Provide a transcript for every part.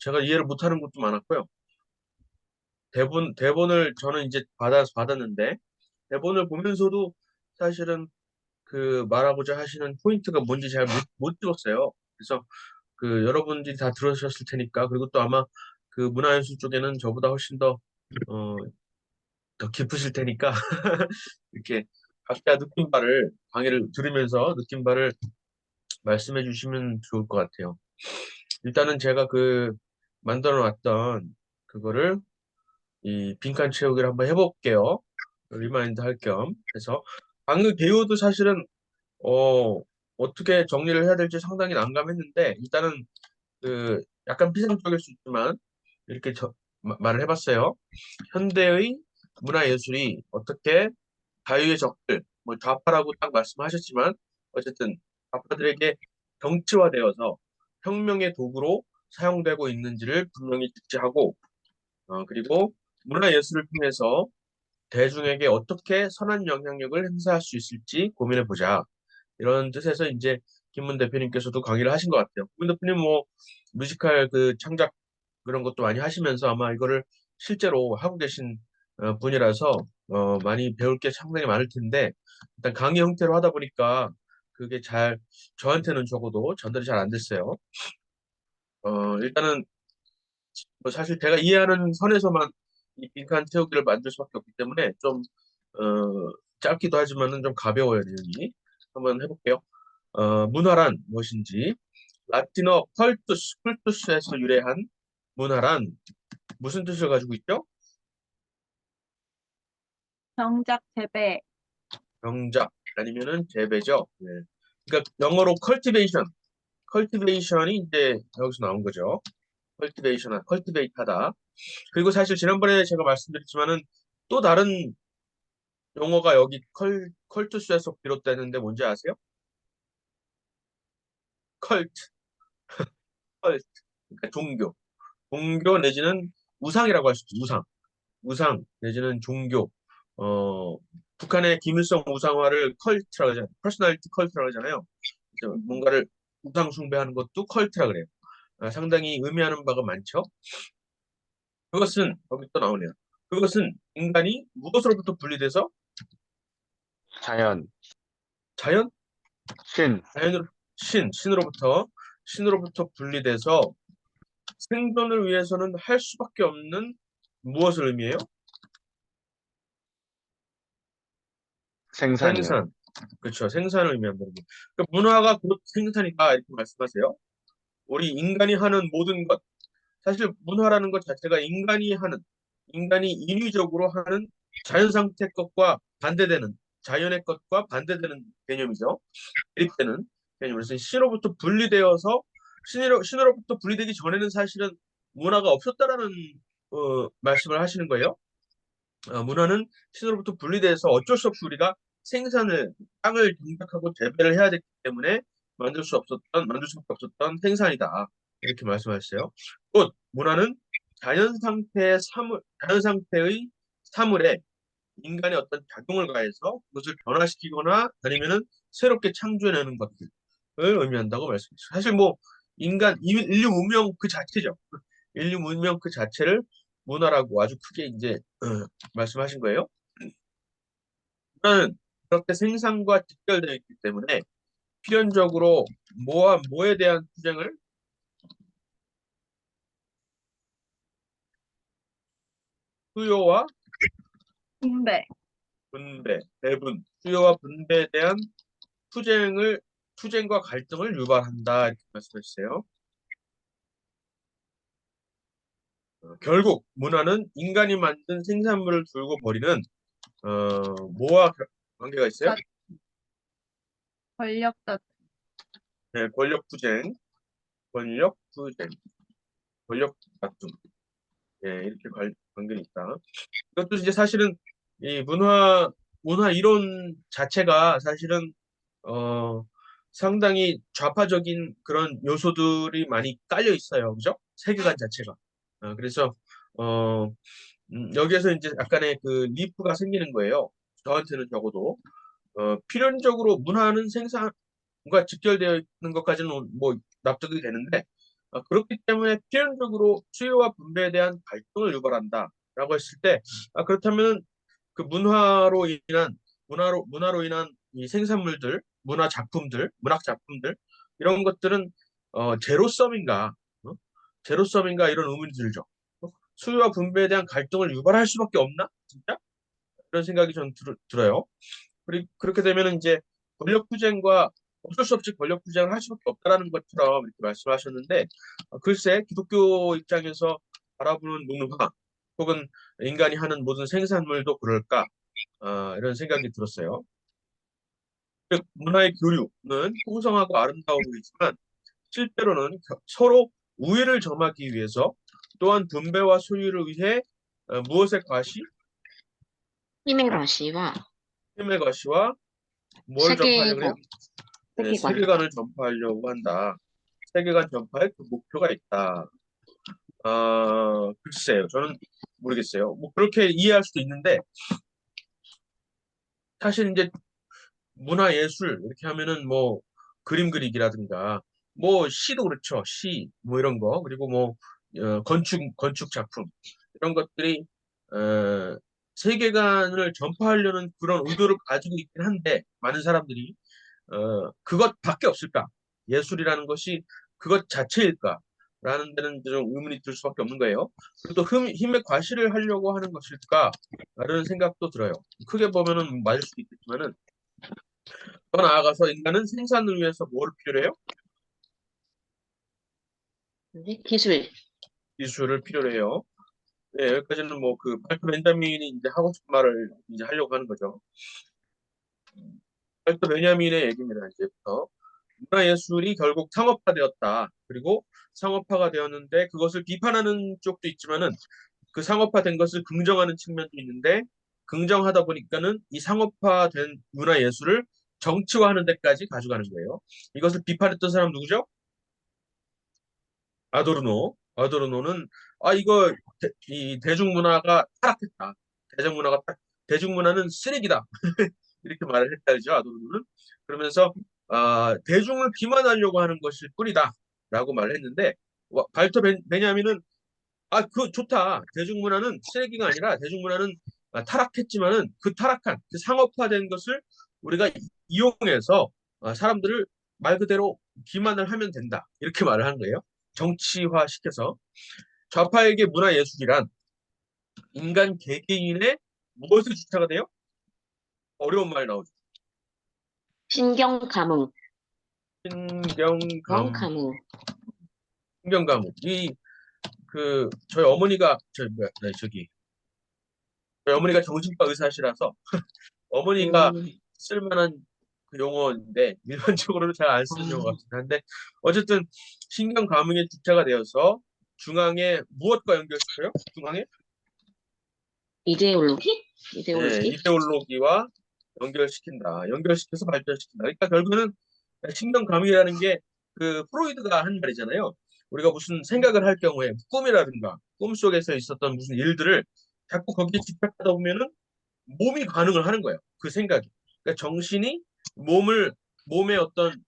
제가 이해를 못하는 것도 많았고요. 대본을 저는 이제 받았는데, 대본을 보면서도 사실은 그 말하고자 하시는 포인트가 뭔지 잘 못 찍었어요. 그래서 그 여러분들이 다 들으셨을 테니까, 그리고 또 아마 그 문화연수 쪽에는 저보다 훨씬 어, 더 깊으실 테니까, 이렇게 각자 느낀 바를, 강의를 들으면서 느낀 바를 말씀해 주시면 좋을 것 같아요. 일단은 제가 그 만들어 놨던 그거를 이 빈칸 채우기를 한번 해볼게요. 리마인드 할 겸 해서 방금 배우도 사실은 어떻게 정리를 해야 될지 상당히 난감했는데 일단은 그 약간 피상적일 수 있지만 이렇게 말을 해봤어요. 현대의 문화예술이 어떻게 자유의 적들, 뭐 좌파라고 딱 말씀하셨지만 어쨌든 좌파들에게 정치화되어서 혁명의 도구로 사용되고 있는지를 분명히 직시하고 그리고 문화예술을 통해서 대중에게 어떻게 선한 영향력을 행사할 수 있을지 고민해 보자. 이런 뜻에서 이제 김문 대표님께서도 강의를 하신 것 같아요. 김문 대표님 뭐 뮤지컬 그 창작 그런 것도 많이 하시면서 아마 이거를 실제로 하고 계신 분이라서 많이 배울 게 상당히 많을 텐데 일단 강의 형태로 하다 보니까 그게 잘 저한테는 적어도 전달이 잘 안 됐어요. 일단은 뭐 사실 제가 이해하는 선에서만 이 빈칸 태우기를 만들 수밖에 없기 때문에 좀 짧기도 하지만은 좀 가벼워야 되니 한번 해볼게요. 문화란 무엇인지 라틴어 컬투스에서 유래한 문화란 무슨 뜻을 가지고 있죠? 정작 재배, 경작 아니면은 재배죠. 네. 그러니까 영어로 컬티베이션이 이제 여기서 나온 거죠. 컬티베이트하다. 그리고 사실 지난번에 제가 말씀드렸지만은 또 다른 용어가 여기 컬투스에서 비롯되는데 뭔지 아세요? 컬트, 컬트. 그러니까 종교 내지는 우상이라고 할 수 있죠. 우상 내지는 종교. 북한의 김일성 우상화를 컬트라고 하잖아요. 퍼스널리티 컬트라고 하잖아요. 그래서 뭔가를 우상 숭배하는 것도 컬트라 그래요. 상당히 의미하는 바가 많죠. 그것은 여기 또 나오네요. 그것은 인간이 무엇으로부터 분리돼서 자연, 자연, 신, 자연으로 신으로부터 분리돼서 생존을 위해서는 할 수밖에 없는 무엇을 의미해요? 생산이요. 생산. 그렇죠. 생산을 의미한다는 거. 그러니까 문화가 곧 생산이다 이렇게 말씀하세요. 우리 인간이 하는 모든 것, 사실 문화라는 것 자체가 인간이 인위적으로 하는 자연 상태 것과 반대되는, 자연의 것과 반대되는 개념이죠. 대립되는 개념. 그래서 신으로부터 분리되어서, 신으로부터 분리되기 전에는 사실은 문화가 없었다라는 말씀을 하시는 거예요. 문화는 신으로부터 분리돼서 어쩔 수 없이 우리가 땅을 경작하고 재배를 해야 됐기 때문에 만들 수밖에 없었던 생산이다. 이렇게 말씀하셨어요. 곧 문화는 자연 상태의 사물에 인간의 어떤 작용을 가해서 그것을 변화시키거나 아니면은 새롭게 창조해내는 것들을 의미한다고 말씀드렸어요. 사실 뭐 인류 문명 그 자체죠. 인류 문명 그 자체를 문화라고 아주 크게 이제 말씀하신 거예요. 문화는 그렇게 생산과 직결되어 있기 때문에 필연적으로 뭐와 뭐에 대한 투쟁을 수요와 분배, 수요와 분배에 대한 투쟁과 갈등을 유발한다 이렇게 말씀하셨어요. 결국 문화는 인간이 만든 생산물을 두고 벌이는 뭐와 관계가 있어요? 권력 다툼, 네, 권력 투쟁, 권력 다툼. 예, 이렇게 관계가 있다. 이것도 이제 사실은 이 문화 이론 자체가 사실은 어, 상당히 좌파적인 그런 요소들이 많이 깔려 있어요. 그죠? 세계관 자체가. 그래서 어, 여기에서 이제 약간의 그 리프가 생기는 거예요. 저한테는 적어도 필연적으로 문화는 생산과 직결되어 있는 것까지는 뭐 납득이 되는데 그렇기 때문에 필연적으로 수요와 분배에 대한 갈등을 유발한다라고 했을 때, 그렇다면 그 문화로 인한 이 생산물들, 문학 작품들 이런 것들은 제로섬인가, 어? 제로섬인가 이런 의문이 들죠. 수요와 분배에 대한 갈등을 유발할 수밖에 없나? 진짜? 그런 생각이 전 들어요. 그렇게 되면 이제 권력투쟁과 어쩔 수 없이 권력투쟁을 할 수밖에 없다라는 것처럼 이렇게 말씀하셨는데, 글쎄 기독교 입장에서 바라보는 문화 혹은 인간이 하는 모든 생산물도 그럴까? 이런 생각이 들었어요. 문화의 교류는 풍성하고 아름다워 보이지만 실제로는 서로 우위를 점하기 위해서 또한 분배와 소유를 위해 무엇의 과시, 힘의 과시와 힘의 과시와 뭘 전파하려고 그래요? 세계관, 네, 세계관. 세계관을 전파하려고 한다. 세계관 전파에 그 목표가 있다. 글쎄요. 저는 모르겠어요. 뭐 그렇게 이해할 수도 있는데 사실 이제 문화 예술 이렇게 하면은 뭐 그림 그리기라든가 뭐 시도 그렇죠. 시 뭐 이런 거 그리고 뭐 건축 작품 이런 것들이 어, 세계관을 전파하려는 그런 의도를 가지고 있긴 한데 많은 사람들이 그것밖에 없을까? 예술이라는 것이 그것 자체일까? 라는 데는 좀 의문이 들 수밖에 없는 거예요. 그리고 또 힘의 과시를 하려고 하는 것일까? 라는 생각도 들어요. 크게 보면은 맞을 수도 있겠지만은 더 나아가서 인간은 생산을 위해서 뭘 필요해요? 기술. 기술을 필요로 해요. 네, 여기까지는 뭐 그 발터 벤자민이 이제 하고 싶은 말을 이제 하려고 하는 거죠. 발터 베냐민의 얘기입니다. 이제부터. 문화예술이 결국 상업화되었다. 그리고 상업화가 되었는데 그것을 비판하는 쪽도 있지만은 그 상업화된 것을 긍정하는 측면도 있는데 긍정하다 보니까는 이 상업화된 문화예술을 정치화하는 데까지 가져가는 거예요. 이것을 비판했던 사람 누구죠? 아도르노. 아도르노는 이거 이 대중문화가 타락했다. 대중문화는 쓰레기다. 이렇게 말을 했다죠. 아도르노는. 그러면서 대중을 비만하려고 하는 것일 뿐이다라고 말을 했는데 발터 베냐민은 그 좋다. 대중문화는 쓰레기가 아니라 대중문화는 타락했지만은 그 타락한 그 상업화된 것을 우리가 이용해서 사람들을 말 그대로 기만을 하면 된다. 이렇게 말을 하는 거예요. 정치화 시켜서 좌파에게 문화예술이란 인간 개개인의 무엇에 주체가 돼요? 어려운 말 나오죠. 신경 감흥. 신경감, 감흥. 신경감흥. 저희 어머니가 저희 어머니가 정신과 의사시라서 어머니가 음, 쓸만한 그 용어인데 일반적으로는 잘 안 쓰는 용어 같긴 한데 어쨌든 신경 감흥의 주체가 되어서 중앙에 무엇과 연결시켜요? 중앙에 이데올로기? 네, 이데올로기? 이데올로기와 연결시킨다. 연결시켜서 발전시킨다. 그러니까 결국은 신경 감흥이라는 게 그 프로이드가 한 말이잖아요. 우리가 무슨 생각을 할 경우에 꿈이라든가 꿈 속에서 있었던 무슨 일들을 자꾸 거기에 집착하다 보면은 몸이 반응을 하는 거예요. 그 생각이. 그러니까 정신이 몸의 어떤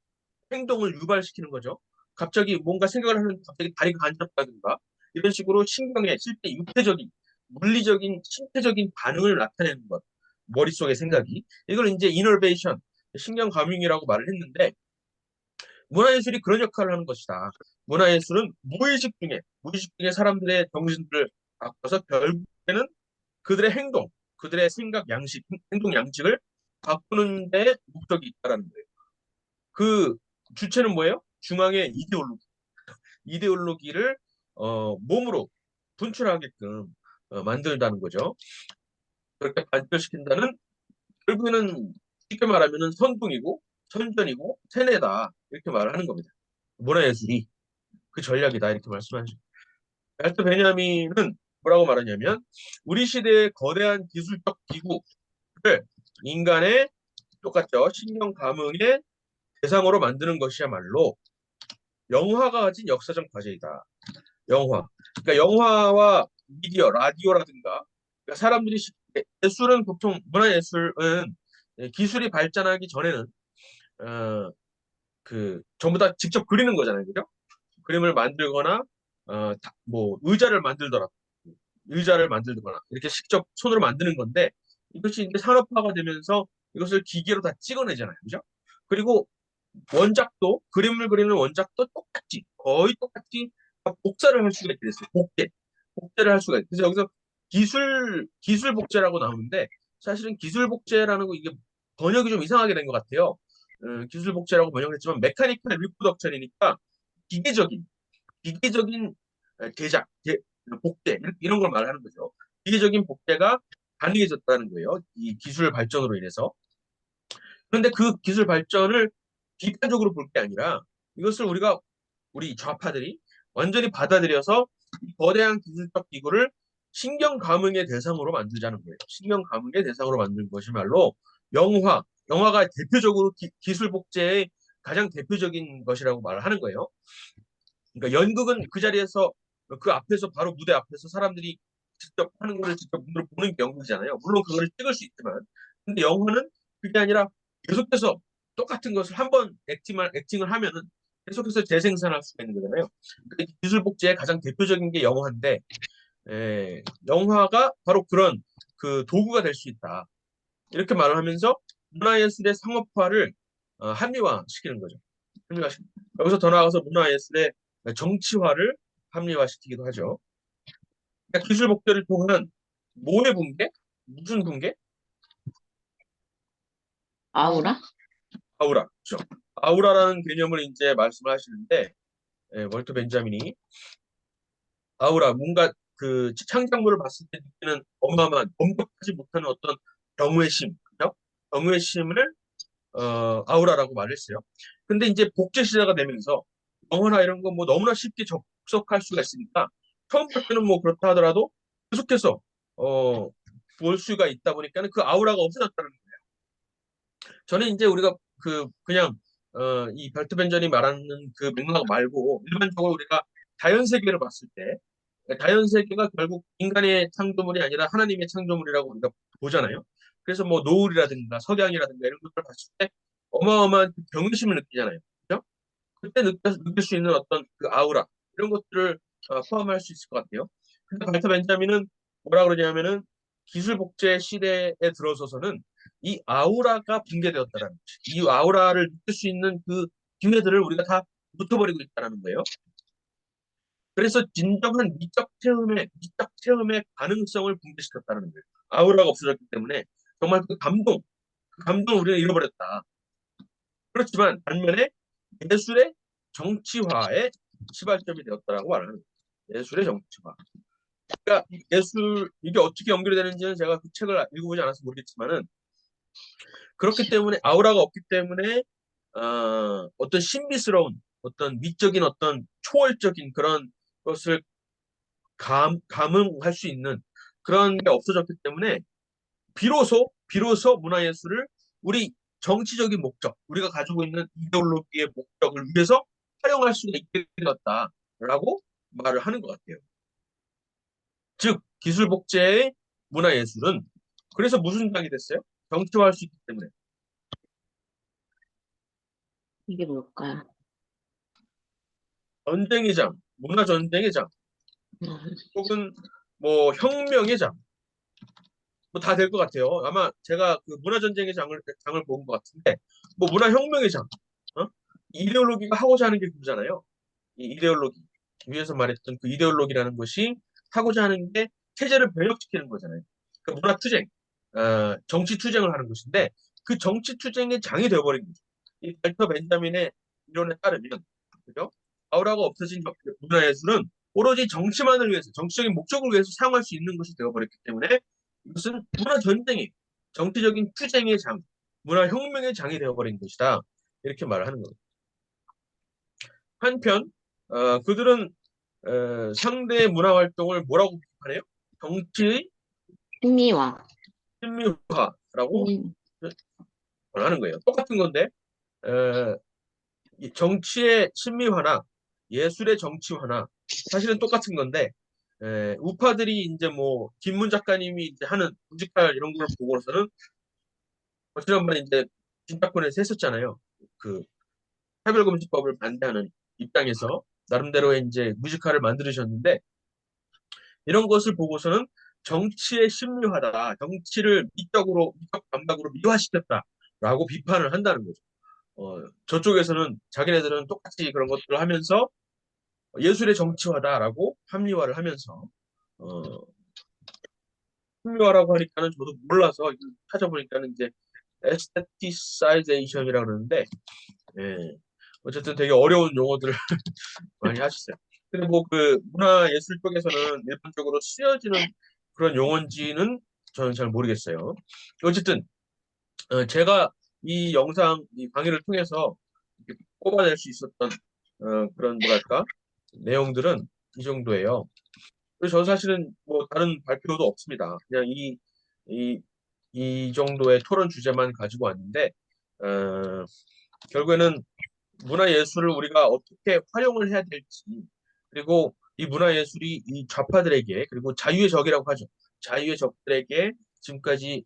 행동을 유발시키는 거죠. 갑자기 뭔가 생각을 하는 갑자기 다리가 간지럽다든가 이런 식으로 신경의 실제 육체적인 물리적인 신체적인 반응을 나타내는 것. 머릿속의 생각이. 이걸 이제 이너베이션, 신경 감흥이라고 말을 했는데 문화예술이 그런 역할을 하는 것이다. 문화예술은 무의식 중에 사람들의 정신들을 바꿔서 결국에는 그들의 행동, 그들의 생각 양식, 행동 양식을 바꾸는 데 목적이 있다라는 거예요. 그 주체는 뭐예요? 중앙의 이데올로기를 몸으로 분출하게끔 만들다는 거죠. 그렇게 발전시킨다는 결국에는 쉽게 말하면은 선동이고 선전이고 세뇌다 이렇게 말을 하는 겁니다. 문화예술이 그 전략이다 이렇게 말씀하시죠. 알트 베냐민은 뭐라고 말하냐면 우리 시대의 거대한 기술적 기구를 인간의 똑같죠. 신경 감흥의 대상으로 만드는 것이야말로 영화가 가진 역사적 과제이다. 영화. 그러니까 영화와 미디어, 라디오라든가 그러니까 사람들이 예술은 보통 문화예술은 기술이 발전하기 전에는 어, 전부 다 직접 그리는 거잖아요. 그죠? 그림을 만들거나 뭐 의자를 만들거나 이렇게 직접 손으로 만드는 건데 이것이 이제 산업화가 되면서 이것을 기계로 다 찍어내잖아요. 그죠? 그리고 원작도 그림을 그리는 원작도 똑같이 거의 똑같이 복사를 할 수가 있게 됐어요. 복제를 할 수가 있어요. 그래서 여기서 기술 복제라고 나오는데 사실은 기술 복제라는 거 이게 번역이 좀 이상하게 된 것 같아요. 기술 복제라고 번역했지만 메카니컬 리프로덕션이니까 기계적인 기계적인 제작, 복제 이런 걸 말하는 거죠. 기계적인 복제가 가능해졌다는 거예요. 이 기술 발전으로 인해서. 그런데 그 기술 발전을 비판적으로 볼 게 아니라 이것을 우리 좌파들이 완전히 받아들여서 이 거대한 기술적 기구를 신경 감흥의 대상으로 만들자는 거예요. 신경 감흥의 대상으로 만든 것이말로 영화가 대표적으로 기술 복제의 가장 대표적인 것이라고 말을 하는 거예요. 그러니까 연극은 그 자리에서 그 앞에서 바로 무대 앞에서 사람들이 직접 하는 거를 직접 눈으로 보는 게 연극이잖아요. 물론 그걸 찍을 수 있지만, 근데 영화는 그게 아니라 계속해서 똑같은 것을 한 번 액팅을 하면은 계속해서 재생산할 수가 있는 거잖아요. 그러니까 기술 복제의 가장 대표적인 게 영화인데, 영화가 바로 그런 그 도구가 될 수 있다. 이렇게 말을 하면서 문화예술의 상업화를 합리화시키는 거죠. 여기서 더 나아가서 문화예술의 정치화를 합리화시키기도 하죠. 그러니까 기술 복제를 통한 뭐의 붕괴? 무슨 붕괴? 아우라? 아우라. 그렇죠. 아우라라는 개념을 이제 말씀을 하시는데 월터 벤자민이 아우라 뭔가 그 창작물을 봤을 때 느끼는 어마어마한 범접하지 못하는 어떤 경외심, 그죠? 경외심을 아우라라고 말을 했어요. 근데 이제 복제 시대가 되면서 영화나 이런 거 뭐 너무나 쉽게 접속할 수가 있으니까 처음 볼 때는 뭐 그렇다 하더라도 계속해서 어, 볼 수가 있다 보니까는 그 아우라가 없어졌다는 거예요. 저는 이제 우리가 그냥 이 별트 벤전이 말하는 그 맥락 말고 일반적으로 우리가 자연 세계를 봤을 때 자연 세계가 결국 인간의 창조물이 아니라 하나님의 창조물이라고 우리가 보잖아요. 그래서 뭐 노을이라든가 석양이라든가 이런 것들을 봤을 때 어마어마한 그 경외심을 느끼잖아요. 그죠? 그때 느낄 수 있는 어떤 그 아우라 이런 것들을 포함할 수 있을 것 같아요. 근데 발터 벤자민은 뭐라 그러냐면은 기술 복제 시대에 들어서서는 이 아우라가 붕괴되었다라는 거지. 이 아우라를 느낄 수 있는 그 기회들을 우리가 다 놓쳐버리고 있다는 거예요. 그래서 진정한 미적 체험의 가능성을 붕괴시켰다는 거예요. 아우라가 없어졌기 때문에 정말 그 감동 우리는 잃어버렸다. 그렇지만 반면에 예술의 정치화의 시발점이 되었다라고 말하는 거예요. 예술의 정치화. 그러니까 이게 어떻게 연결이 되는지는 제가 그 책을 읽어보지 않아서 모르겠지만은 그렇기 때문에 아우라가 없기 때문에 어떤 신비스러운 어떤 미적인 어떤 초월적인 그런 것을 감흥할 수 있는 그런 게 없어졌기 때문에 비로소 문화예술을 우리 정치적인 목적, 우리가 가지고 있는 이데올로기의 목적을 위해서 활용할 수가 있게 되었다라고 말을 하는 것 같아요. 즉 기술 복제의 문화예술은 그래서 무슨 장이 됐어요? 정치화할 수 있기 때문에 이게 뭘까요? 전쟁의 장, 문화 전쟁의 장, 음, 혹은 뭐 혁명의 장, 뭐 다 될 것 같아요. 아마 제가 그 문화 전쟁의 장을 본 것 같은데 뭐 문화 혁명의 장, 어? 이데올로기가 하고자 하는 게 그거잖아요. 이 이데올로기 위에서 말했던 그 이데올로기라는 것이 하고자 하는 게 체제를 변혁시키는 거잖아요. 그 문화 투쟁, 정치 투쟁을 하는 것인데 그 정치 투쟁의 장이 되어버린 거죠. 이 발터 벤자민의 이론에 따르면 그죠? 아우라가 없어진 문화예술은 오로지 정치만을 위해서 정치적인 목적을 위해서 사용할 수 있는 것이 되어버렸기 때문에 이것은 문화 전쟁이 정치적인 투쟁의 장, 문화 혁명의 장이 되어버린 것이다. 이렇게 말을 하는 거예요. 한편 그들은 상대의 문화 활동을 뭐라고 비판해요? 정치의 흥미와 친미화라고 흥미, 말하는 거예요. 똑같은 건데 이 정치의 친미화나 예술의 정치화나 사실은 똑같은 건데 우파들이 이제 뭐 김문 작가님이 이제 하는 뮤지컬 이런 걸 보고서는 지난번에 이제 진작권에서 했었잖아요. 그 차별금지법을 반대하는 입장에서 나름대로의 이제 뮤지컬을 만들으셨는데 이런 것을 보고서는 정치에 심묘하다, 정치를 미적 감각으로 미화시켰다라고 비판을 한다는 거죠. 저쪽에서는 자기네들은 똑같이 그런 것들을 하면서 예술의 정치화다라고 합리화를 하면서 어, 합리화라고 하니까는 저도 몰라서 이거 찾아보니까는 이제 에스테티사이제이션이라고 그러는데 예, 어쨌든 되게 어려운 용어들을 많이 하셨어요. 근데 뭐 그 문화예술 쪽에서는 일반적으로 쓰여지는 그런 용어인지는 저는 잘 모르겠어요. 어쨌든 제가 이 영상, 이 강의를 통해서 이렇게 뽑아낼 수 있었던 그런 뭐랄까 내용들은 이 정도예요. 그래서 저는 사실은 뭐 다른 발표도 없습니다. 그냥 이, 이 정도의 토론 주제만 가지고 왔는데 어, 결국에는 문화예술을 우리가 어떻게 활용을 해야 될지 그리고 이 문화예술이 이 좌파들에게 그리고 자유의 적이라고 하죠. 자유의 적들에게 지금까지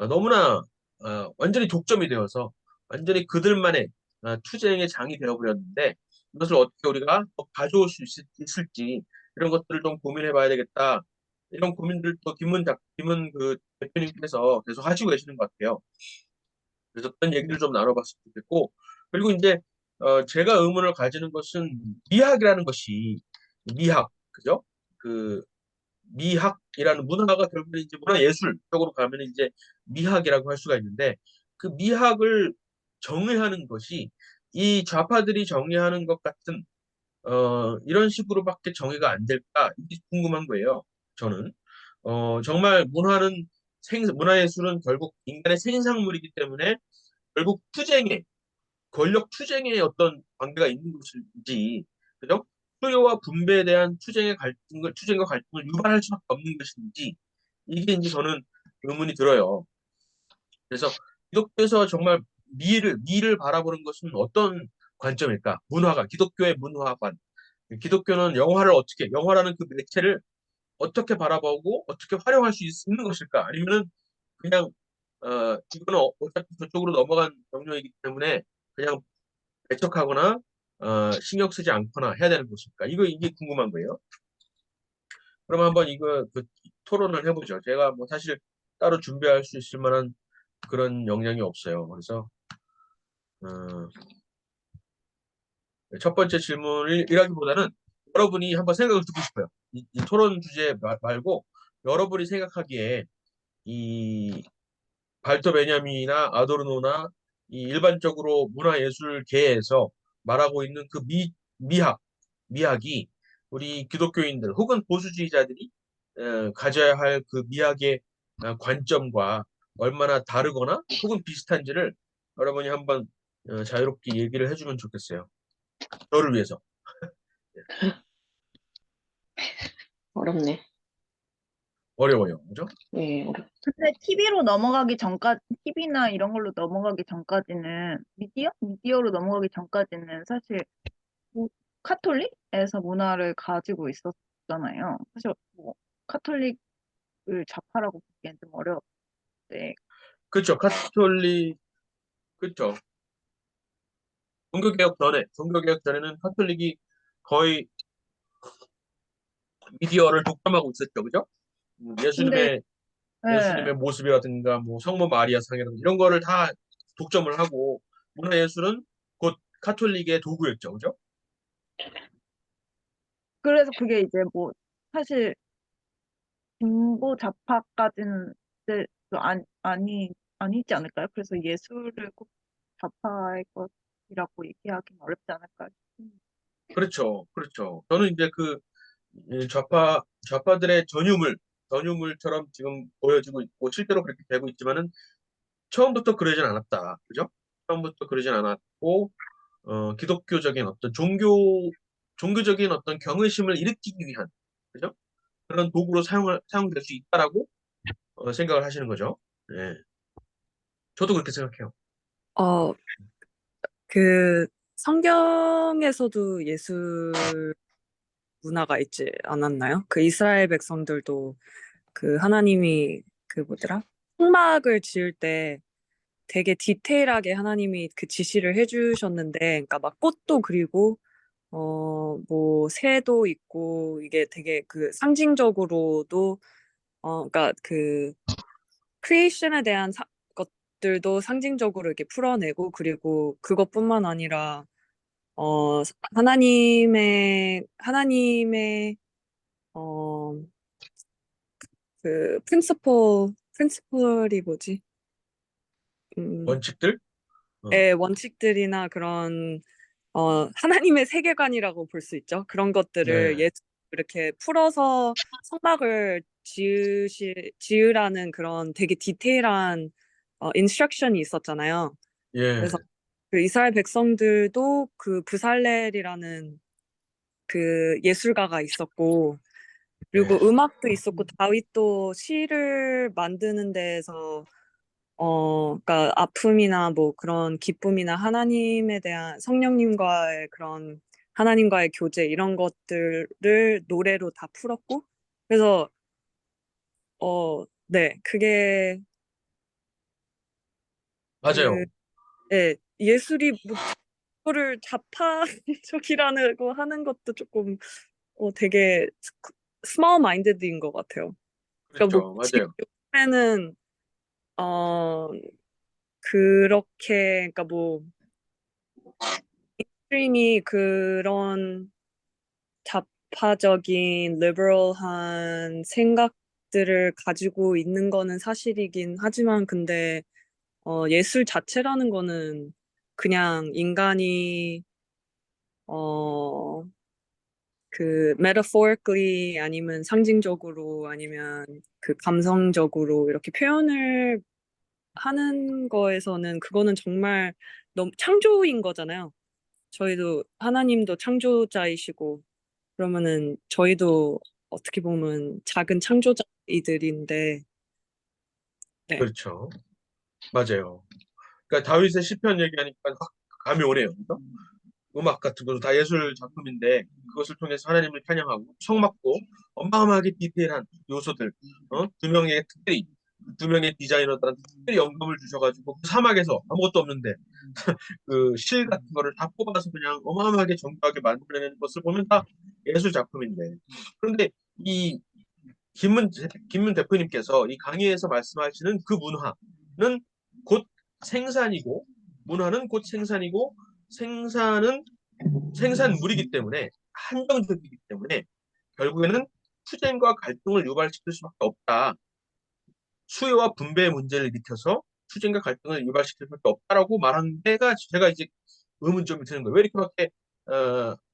너무나 완전히 독점이 되어서 완전히 그들만의 투쟁의 장이 되어버렸는데 이것을 어떻게 우리가 더 가져올 수 있을지 이런 것들을 좀 고민해 봐야 되겠다. 이런 고민들도 김은 그 대표님께서 계속 하시고 계시는 것 같아요. 그래서 그런 얘기를 좀 나눠봤으면 좋겠고, 그리고 이제 제가 의문을 가지는 것은 미학이라는 것이 미학, 그죠? 그 미학이라는 문화가 결국은 이제 문화예술 쪽으로 가면 이제 미학이라고 할 수가 있는데 그 미학을 정의하는 것이 이 좌파들이 정의하는 것 같은 이런 식으로밖에 정의가 안 될까 이게 궁금한 거예요. 저는 정말 문화예술은 결국 인간의 생산물이기 때문에 결국 권력 투쟁에 어떤 관계가 있는 것인지, 그죠? 수요와 분배에 대한 투쟁과 갈등을 유발할 수밖에 없는 것인지, 이게 이제 저는 의문이 들어요. 그래서 기독교에서 정말 미를 바라보는 것은 어떤 관점일까? 기독교의 문화관. 기독교는 영화라는 그 매체를 어떻게 바라보고 어떻게 활용할 수 있는 것일까? 아니면은 그냥 이거는 어차피 저쪽으로 넘어간 영역이기 때문에 그냥 배척하거나 신경 쓰지 않거나 해야 되는 것일까? 이게 궁금한 거예요. 그럼 한번 이거 토론을 해보죠. 제가 뭐 사실 따로 준비할 수 있을 만한 그런 역량이 없어요. 그래서 어, 첫 번째 질문이라기보다는 여러분이 한번 생각을 듣고 싶어요. 이 토론 주제 말고 여러분이 생각하기에 이 발터 베냐민이나 아도르노나 이 일반적으로 문화예술계에서 말하고 있는 그 미학이 우리 기독교인들 혹은 보수주의자들이 가져야 할 그 미학의 관점과 얼마나 다르거나 혹은 비슷한지를 여러분이 한번 자유롭게 얘기를 해주면 좋겠어요. 저를 위해서. 어렵네. 어려워요. 그죠? 네, 어렵. 근데 TV로 넘어가기 전까지, TV나 이런 걸로 넘어가기 전까지는, 미디어로 넘어가기 전까지는 사실 뭐 카톨릭에서 문화를 가지고 있었잖아요. 사실 뭐 카톨릭을 좌파라고 보기엔 좀 어려운데. 그렇죠. 카톨릭, 그렇죠. 종교개혁 전에는 카톨릭이 거의 미디어를 독점하고 있었죠. 그죠? 근데 예, 예수님의 모습이라든가 뭐 성모 마리아 상이라든가 이런 거를 다 독점을 하고 문화예술은 곧 카톨릭의 도구였죠. 그죠? 그래서 그게 이제 뭐 사실 진보 좌파까지는 이제 또 아니지 않을까요? 그래서 예술을 꼭 좌파의 것이라고 얘기하기는 어렵지 않을까 싶습니다. 그렇죠. 그렇죠. 저는 이제 이 좌파들의 전유물처럼 지금 보여지고 있고 실제로 그렇게 되고 있지만은 처음부터 그러진 않았다. 그죠? 처음부터 그러진 않았고 기독교적인 어떤 종교적인 어떤 경외심을 일으키기 위한 그죠? 그런 도구로 사용될 수 있다라고 생각을 하시는 거죠. 네. 저도 그렇게 생각해요. 어, 그 성경에서도 예술 문화가 있지 않았나요? 그 이스라엘 백성들도 그 하나님이 그 뭐더라? 성막을 지을 때 되게 디테일하게 하나님이 그 지시를 해주셨는데, 그러니까 막 꽃도 그리고 뭐 새도 있고 이게 되게 그 상징적으로도 그러니까 그 크리에이션에 대한 것들도 상징적으로 이렇게 풀어내고 그리고 그것뿐만 아니라 하나님의 어, 그 프린시플이 뭐지? 원칙들? 원칙들이나 그런 하나님의 세계관이라고 볼 수 있죠. 그런 것들을 네. 이렇게 풀어서 성막을 지으라는 그런 되게 디테일한 인스트럭션이 있었잖아요. 예. 그래서 그 이스라엘 백성들도 그 브살렐이라는 그 예술가가 있었고 그리고 예. 음악도 있었고 다윗도 시를 만드는 데에서 그러니까 아픔이나 뭐 그런 기쁨이나 하나님에 대한 성령님과의 그런 하나님과의 교제 이런 것들을 노래로 다 풀었고 그래서 네, 그게 그 맞아요. 네, 예술이 뭐 그거를 자파적이라고 하는 것도 조금 되게 스몰 마인드드인 것 같아요. 그러니까 뭐 그렇죠. 맞아요. 요즘에는 어 그렇게 그러니까 뭐 스트림이 그런 좌파적인 리버럴한 생각들을 가지고 있는 거는 사실이긴 하지만 근데 예술 자체라는 거는 그냥 인간이 어, 그 metaphorically 아니면 상징적으로 아니면 그 감성적으로 이렇게 표현을 하는 거에서는 그거는 정말 너무 창조인 거잖아요. 저희도 하나님도 창조자이시고 그러면은 저희도 어떻게 보면 작은 창조자이들인데 네. 그렇죠. 맞아요. 그러니까 다윗의 시편 얘기하니까 확 감이 오네요. 그죠? 음악 같은 것도 다 예술 작품인데 그것을 통해서 하나님을 찬양하고 성맞고 어마어마하게 디테일한 요소들, 두 명의 디자이너들한테 특별히 영감을 주셔가지고 그 사막에서 아무것도 없는데 그 실 같은 거를 다 뽑아서 그냥 어마어마하게 정교하게 만들어내는 것을 보면 다 예술 작품인데 그런데 이 김문 대표님께서 이 강의에서 말씀하시는 그 문화는 곧 생산이고 문화는 곧 생산이고 생산은 생산물이기 때문에 한정적이기 때문에 결국에는 투쟁과 갈등을 유발시킬 수밖에 없다. 수요와 분배의 문제를 일으켜서 투쟁과 갈등을 유발시킬 수밖에 없다라고 말하는 데가 제가 이제 의문점이 드는 거예요. 왜 이렇게밖에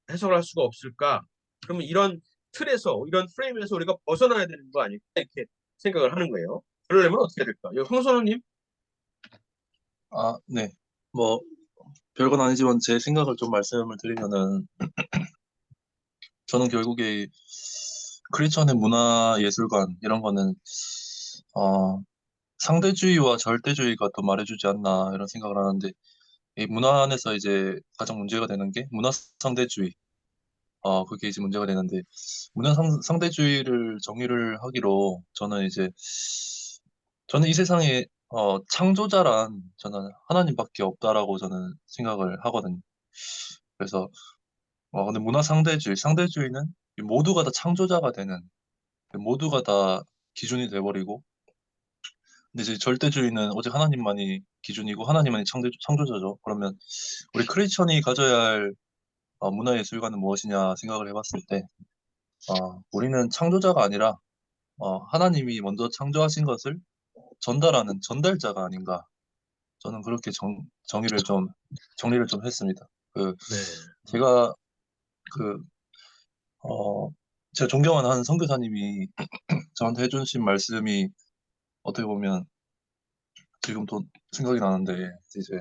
해석을 할 수가 없을까? 그러면 이런 틀에서 이런 프레임에서 우리가 벗어나야 되는 거 아닐까 이렇게 생각을 하는 거예요. 그러려면 어떻게 될까? 황선호님, 네. 뭐, 별건 아니지만 제 생각을 좀 말씀을 드리면은, 저는 결국에 크리스천의 문화 예술관, 이런 거는, 상대주의와 절대주의가 또 말해주지 않나, 이런 생각을 하는데, 이 문화 안에서 이제 가장 문제가 되는 게 문화 상대주의. 그게 이제 문제가 되는데, 문화 상대주의를 정의를 하기로 저는 이 세상에 창조자란 저는 하나님밖에 없다라고 저는 생각을 하거든요. 그래서 근데 문화 상대주의는 이 모두가 다 창조자가 되는 모두가 다 기준이 돼버리고 근데 이제 절대주의는 오직 하나님만이 기준이고 하나님만이 창조자죠. 그러면 우리 크리스천이 가져야 할 문화예술관은 무엇이냐 생각을 해봤을 때 우리는 창조자가 아니라 하나님이 먼저 창조하신 것을 전달하는 전달자가 아닌가. 저는 그렇게 정리를 좀 했습니다. 네, 제가 그, 제가 존경하는 한 선교사님이 저한테 해주신 말씀이 어떻게 보면 지금 또 생각이 나는데, 이제,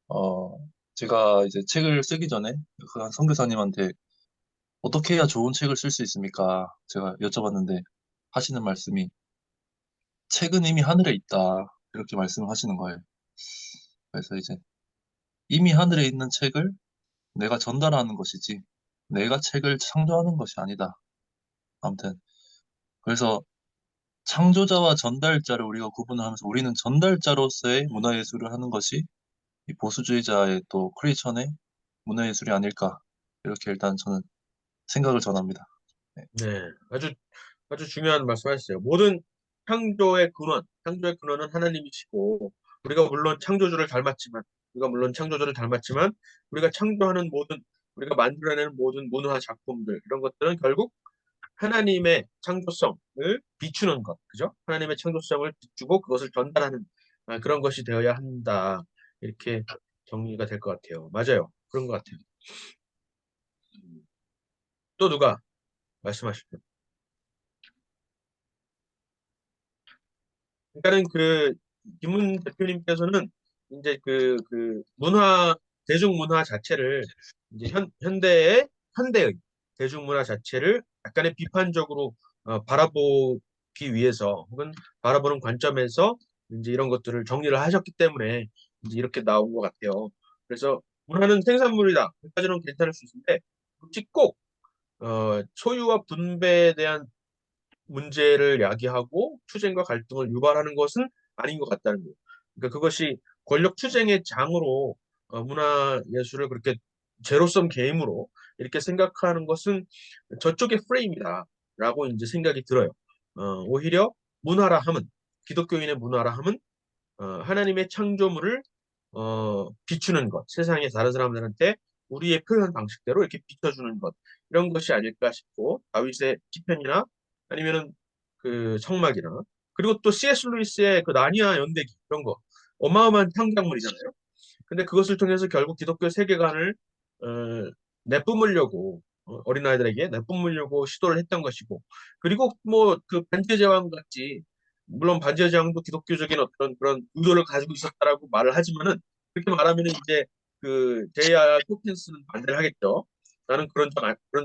어, 제가 이제 책을 쓰기 전에 그 한 선교사님한테 어떻게 해야 좋은 책을 쓸 수 있습니까? 제가 여쭤봤는데 하시는 말씀이 책은 이미 하늘에 있다. 이렇게 말씀을 하시는 거예요. 그래서 이제 이미 하늘에 있는 책을 내가 전달하는 것이지 내가 책을 창조하는 것이 아니다. 아무튼 그래서 창조자와 전달자를 우리가 구분을 하면서 우리는 전달자로서의 문화예술을 하는 것이 이 보수주의자의 또 크리에이션의 문화예술이 아닐까. 이렇게 일단 저는 생각을 전합니다. 네, 아주 중요한 말씀하셨어요. 창조의 근원은 하나님이시고, 우리가 물론 창조주를 닮았지만, 우리가 만들어내는 모든 문화 작품들, 이런 것들은 결국 하나님의 창조성을 비추는 것, 그죠? 하나님의 창조성을 비추고 그것을 전달하는 그런 것이 되어야 한다. 이렇게 정리가 될 것 같아요. 맞아요. 그런 것 같아요. 또 누가 말씀하시죠? 그러니까는 김문 대표님께서는 이제 대중문화 자체를 이제 현대의 대중문화 자체를 약간의 비판적으로 바라보기 위해서 혹은 바라보는 관점에서 이제 이런 것들을 정리를 하셨기 때문에 이제 이렇게 나온 것 같아요. 그래서 문화는 생산물이다. 여기까지는 괜찮을 수 있는데 굳이 꼭 소유와 분배에 대한 문제를 야기하고 투쟁과 갈등을 유발하는 것은 아닌 것 같다는 거예요. 그러니까 그것이 권력 투쟁의 장으로 문화 예술을 그렇게 제로섬 게임으로 이렇게 생각하는 것은 저쪽의 프레임이다라고 이제 생각이 들어요. 오히려 기독교인의 문화라 함은 하나님의 창조물을 비추는 것, 세상의 다른 사람들한테 우리의 표현 방식대로 이렇게 비춰주는 것, 이런 것이 아닐까 싶고, 다윗의 시편이나 아니면은 그 성막이나, 그리고 또 C.S. 루이스의 그 나니아 연대기, 이런 거, 어마어마한 창작물이잖아요. 근데 그것을 통해서 결국 기독교 세계관을 어, 내뿜으려고 어린아이들에게 내뿜으려고 시도를 했던 것이고, 그리고 뭐 그 반지의 제왕 같이, 물론 반지의 제왕도 기독교적인 어떤 그런 의도를 가지고 있었다라고 말을 하지만은, 그렇게 말하면은 이제 그 J.R.R. 톨킨스는 반대를 하겠죠. 나는 그런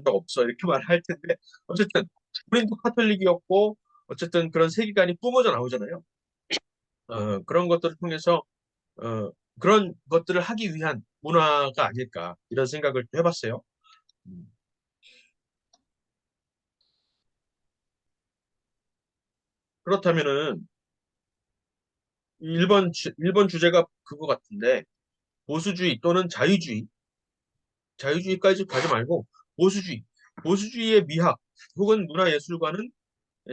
적 없어, 이렇게 말할 텐데, 어쨌든 우리도 카톨릭이었고 어쨌든 그런 세계관이 뿜어져 나오잖아요. 그런 것들을 통해서 어, 그런 것들을 하기 위한 문화가 아닐까, 이런 생각을 또 해봤어요. 음. 그렇다면은 1번 주제가 그거 같은데, 보수주의 또는 자유주의까지 가지 말고 보수주의의 미학 혹은 문화예술과는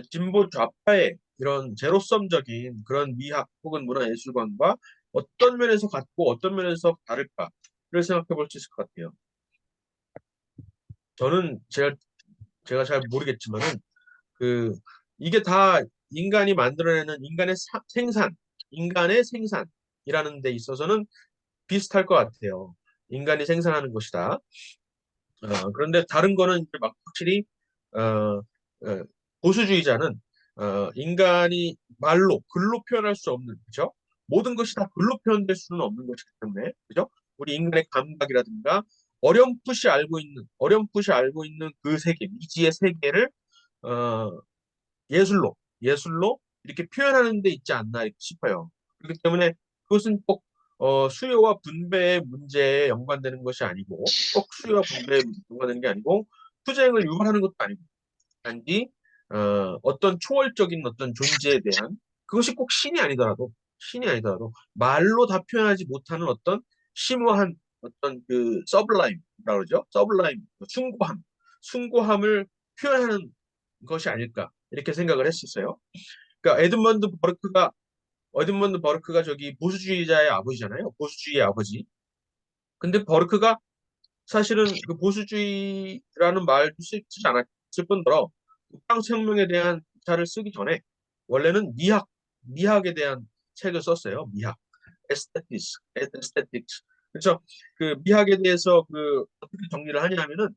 진보 좌파의 이런 제로섬적인 그런 미학 혹은 문화예술관과 어떤 면에서 같고 어떤 면에서 다를까를 생각해 볼 수 있을 것 같아요. 저는 제가 잘 모르겠지만은 그 이게 다 인간이 만들어내는 인간의 생산이라는 데 있어서는 비슷할 것 같아요. 인간이 생산하는 것이다. 그런데 다른 거는 이제 막 확실히 어, 어, 보수주의자는 인간이 글로 표현할 수 없는, 그죠? 모든 것이 다 글로 표현될 수는 없는 것이기 때문에, 그죠? 우리 인간의 감각이라든가 어렴풋이 알고 있는 그 세계, 미지의 세계를 어, 예술로 이렇게 표현하는 데 있지 않나 싶어요. 그렇기 때문에 그것은 꼭 수요와 분배의 문제에 연관되는 것이 아니고, 꼭 수요와 분배에 연관되는 게 아니고, 투쟁을 유발하는 것도 아니고, 단지 어떤 초월적인 어떤 존재에 대한, 그것이 꼭 신이 아니더라도 말로 다 표현하지 못하는 어떤 심오한 어떤 그 서블라임이라고 그러죠. 서블라임, 숭고함을 표현하는 것이 아닐까, 이렇게 생각을 했었어요. 그러니까 에드먼드 버르크가 저기 보수주의자의 아버지잖아요. 보수주의의 아버지. 근데 버르크가 사실은 그 보수주의라는 말도 쓰지 않았을 뿐더러 프랑스 혁명에 대한 기사를 쓰기 전에 원래는 미학에 대한 책을 썼어요. 에스테틱스. 그래서 그 미학에 대해서 어떻게 정리를 하냐면은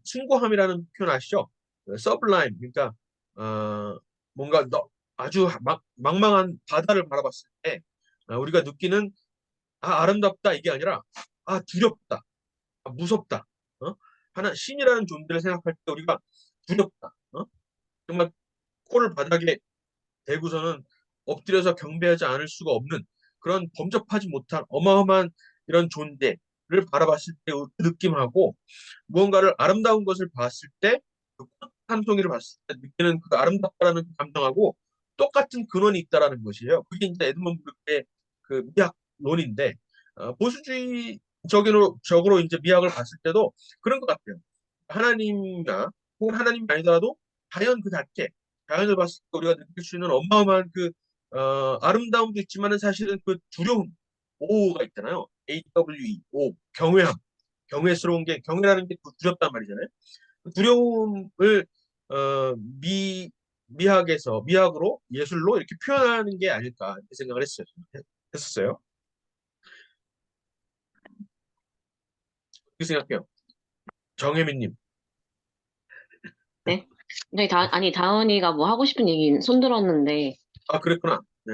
숭고함이라는 표현 아시죠? 서블라임. 그러니까 뭔가 아주 망망한 바다를 바라봤을 때 우리가 느끼는 아름답다, 이게 아니라 두렵다, 무섭다. 어? 신이라는 존재를 생각할 때 우리가 두렵다. 정말 코를 바닥에 대고서는 엎드려서 경배하지 않을 수가 없는 그런 범접하지 못한 어마어마한 이런 존재를 바라봤을 때 그 느낌하고, 무언가를 아름다운 것을 봤을 때, 그 꽃 한 송이를 봤을 때 느끼는 그 아름답다라는 감정하고 똑같은 근원이 있다라는 것이에요. 그게 이제 에드먼드 브루크의 그 미학론인데, 보수주의 적으로 이제 미학을 봤을 때도 그런 것 같아요. 하나님이나 혹은 하나님이 아니더라도 자연 그 자체, 자연을 봤을 때 우리가 느낄 수 있는 어마어마한 그 아름다움도 있지만은 사실은 그 두려움, 오가 있잖아요. AWE, 오, 경외함, 경외스러운 게 경외라는 게 두렵단 말이잖아요. 그 두려움을 어, 미 미학으로 예술로 이렇게 표현하는 게 아닐까 이렇게 생각을 했었어요. 그렇게 생각해요. 정혜민님. 네. 근데 아니, 다은이가 뭐 하고 싶은 얘기 손 들었는데, 아, 그랬구나. 네.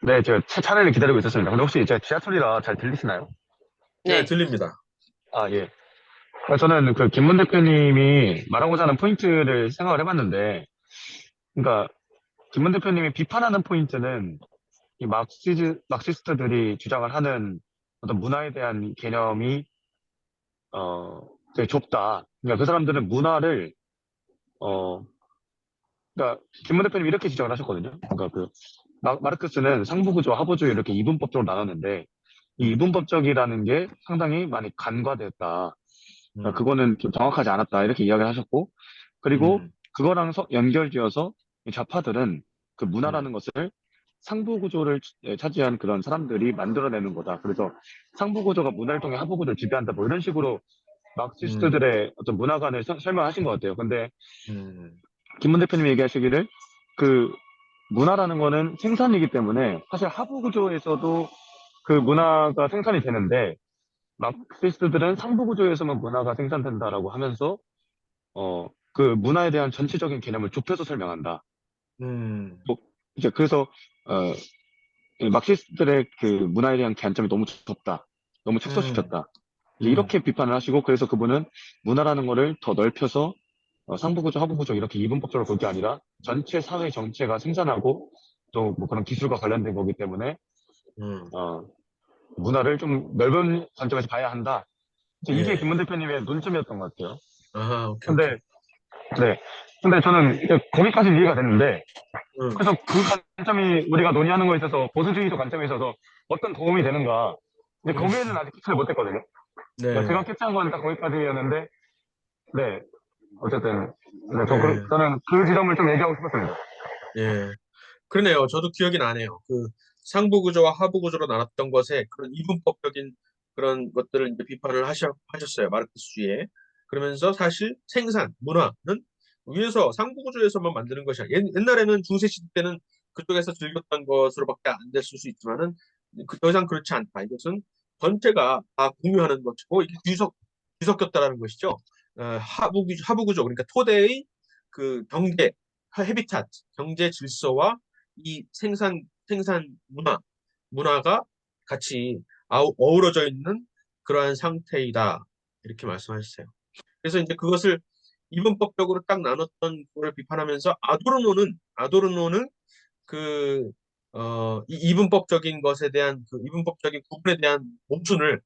네, 제가 차례를 기다리고 있었습니다. 근데 혹시 제 지하철이라 잘 들리시나요? 네, 네. 들립니다. 아, 예. 저는 그 김문 대표님이 말하고자 하는 포인트를 생각을 해봤는데, 그러니까 김문 대표님이 비판하는 포인트는 이 막시스트들이 주장을 하는 어떤 문화에 대한 개념이 되게 좁다. 그러니까 그 사람들은 문화를 어, 그러니까 김문 대표님이 이렇게 지적을 하셨거든요. 그러니까 그 마르크스는 상부구조, 하부주의 이렇게 이분법적으로 나눴는데 이 이분법적이라는 게 상당히 많이 간과되었다. 그러니까 음, 그거는 좀 정확하지 않았다. 이렇게 이야기를 하셨고 그리고 음, 그거랑 연결지어서 이 좌파들은 그 음, 문화라는 것을 상부구조를 차지한 그런 사람들이 만들어내는 거다. 그래서 상부구조가 문화를 통해 하부구조를 지배한다. 뭐 이런 식으로 음, 마크시스트들의 어떤 문화관을 설명하신 것 같아요. 근데 음, 김문 대표님이 얘기하시기를 그 문화라는 거는 생산이기 때문에 사실 하부 구조에서도 그 문화가 생산이 되는데 마크시스트들은 상부 구조에서만 문화가 생산된다라고 하면서 그 문화에 대한 전체적인 개념을 좁혀서 설명한다. 음, 뭐 이제 그래서 어, 이 마크시스트들의 그 문화에 대한 관점이 너무 좁다, 너무 음, 축소시켰다. 이제 음, 이렇게 비판을 하시고 그래서 그분은 문화라는 거를 더 넓혀서 상부구조, 하부구조 이렇게 이분법적으로 볼 게 아니라 전체 사회 정체가 생산하고 또 뭐 그런 기술과 관련된 거기 때문에 음. 어, 문화를 좀 넓은 관점에서 봐야 한다. 이제 이게 예. 김문 대표님의 논점이었던 것 같아요. 아, 오케이, 오케이. 근데 네, 근데 저는 이제 거기까지는 이해가 됐는데 응, 그래서 그 관점이 우리가 논의하는 거에 있어서 보수주의적 관점에 있어서 어떤 도움이 되는가? 근데 음, 거기에는 아직 캐치를 못했거든요. 그러니까 네, 제가 캐치한 건 딱 거기까지였는데 네, 어쨌든 네, 예, 저는 그 지점을 좀 얘기하고 싶었습니다. 예. 그러네요. 저도 기억이 나네요. 그 상부 구조와 하부 구조로 나눴던 것에 그런 이분법적인 그런 것들을 이제 비판을 하셨어요. 마르크스주의에. 그러면서 사실 생산, 문화는 위에서 상부 구조에서만 만드는 것이야. 옛날에는 중세 시대 때는 그쪽에서 즐겼던 것으로밖에 안 됐을 수 있지만은 더 이상 그렇지 않다. 이것은 전체가 다 공유하는 것이고 이게 뒤섞였다라는 것이죠. 하부 구조 그러니까 토대의 그 경계, 헤비tat, 경제 질서와 이 생산 문화가 같이 어우러져 있는 그러한 상태이다. 이렇게 말씀하셨어요. 그래서 이제 그것을 이분법적으로 딱 나눴던 거를 비판하면서 아도르노는 그 이 이분법적인 것에 대한 그 이분법적인 구분에 대한 모순을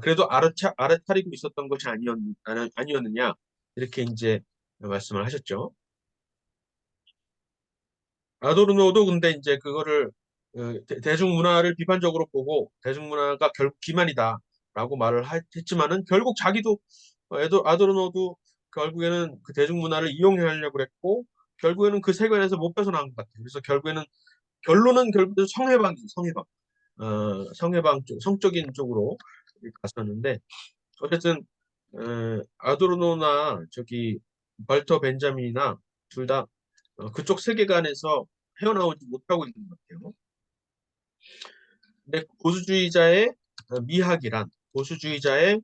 그래도 알아차리고 있었던 것이 아니었느냐 이렇게 이제 말씀을 하셨죠. 아도르노도 근데 이제 그거를 대중문화를 비판적으로 보고 대중문화가 결국 기만이다라고 했지만은 결국 자기도 아도르노도 결국에는 그 대중문화를 이용하려고 그랬고 결국에는 그 세계관에서 못 벗어난 것 같아요. 그래서 결론은 결국 성해방이죠, 성해방. 성해방 쪽, 성적인 쪽으로 갔었는데 어쨌든 아도르노나 저기 발터 벤자민이나 둘 다 그쪽 세계관에서 헤어나오지 못하고 있는 것 같아요. 근데 보수주의자의 보수주의자의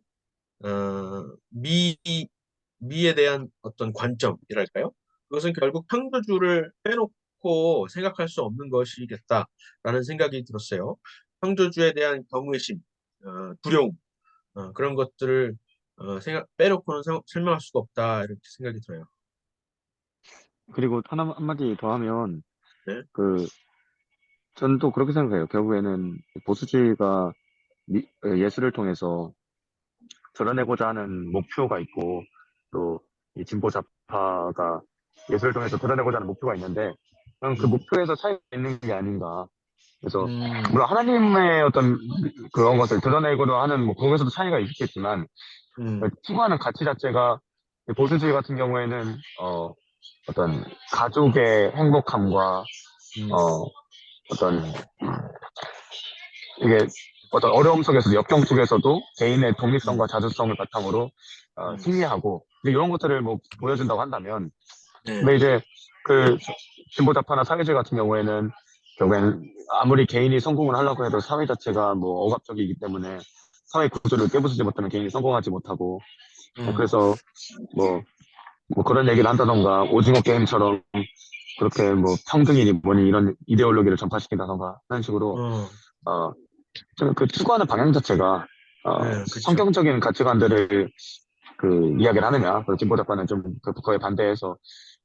미에 대한 어떤 관점이랄까요? 그것은 결국 창조주를 빼놓고 생각할 수 없는 것이겠다라는 생각이 들었어요. 창조주에 대한 경외심, 두려움, 그런 것들을 빼놓고는 설명할 수가 없다 이렇게 생각이 들어요. 그리고 하나 한마디 더 하면 네. 그 저는 또 그렇게 생각해요. 결국에는 보수주의가 예술을 통해서 드러내고자 하는 목표가 있고 또 이 진보 좌파가 예술을 통해서 드러내고자 하는 목표가 있는데 저는 그 음, 목표에서 차이가 있는 게 아닌가. 그래서 음, 물론 하나님의 어떤 그런 것을 드러내고자 하는 뭐 그것에도 차이가 있겠지만 추구하는 가치 자체가 보수주의 같은 경우에는 어떤 가족의 행복함과 음, 어, 어떤 이게 어떤 어려움 속에서도 역경 속에서도 개인의 음, 독립성과 자주성을 바탕으로 음, 승리하고 이런 것들을 뭐 보여준다고 한다면 네, 근데 이제 그 진보자파나 사회주의 같은 경우에는 결국엔 아무리 개인이 성공을 하려고 해도 사회 자체가 뭐 억압적이기 때문에 사회 구조를 깨부수지 못하면 개인이 성공하지 못하고 음, 그래서 뭐, 뭐 그런 얘기를 한다던가 오징어 게임처럼 그렇게 뭐 평등이니 뭐니 이런 이데올로기를 전파시킨다던가 그런 식으로 어, 어, 좀그 추구하는 방향 자체가 네, 그쵸. 성경적인 가치관들을 그 이야기를 하느냐 그 진보자파는 좀 그거에 반대해서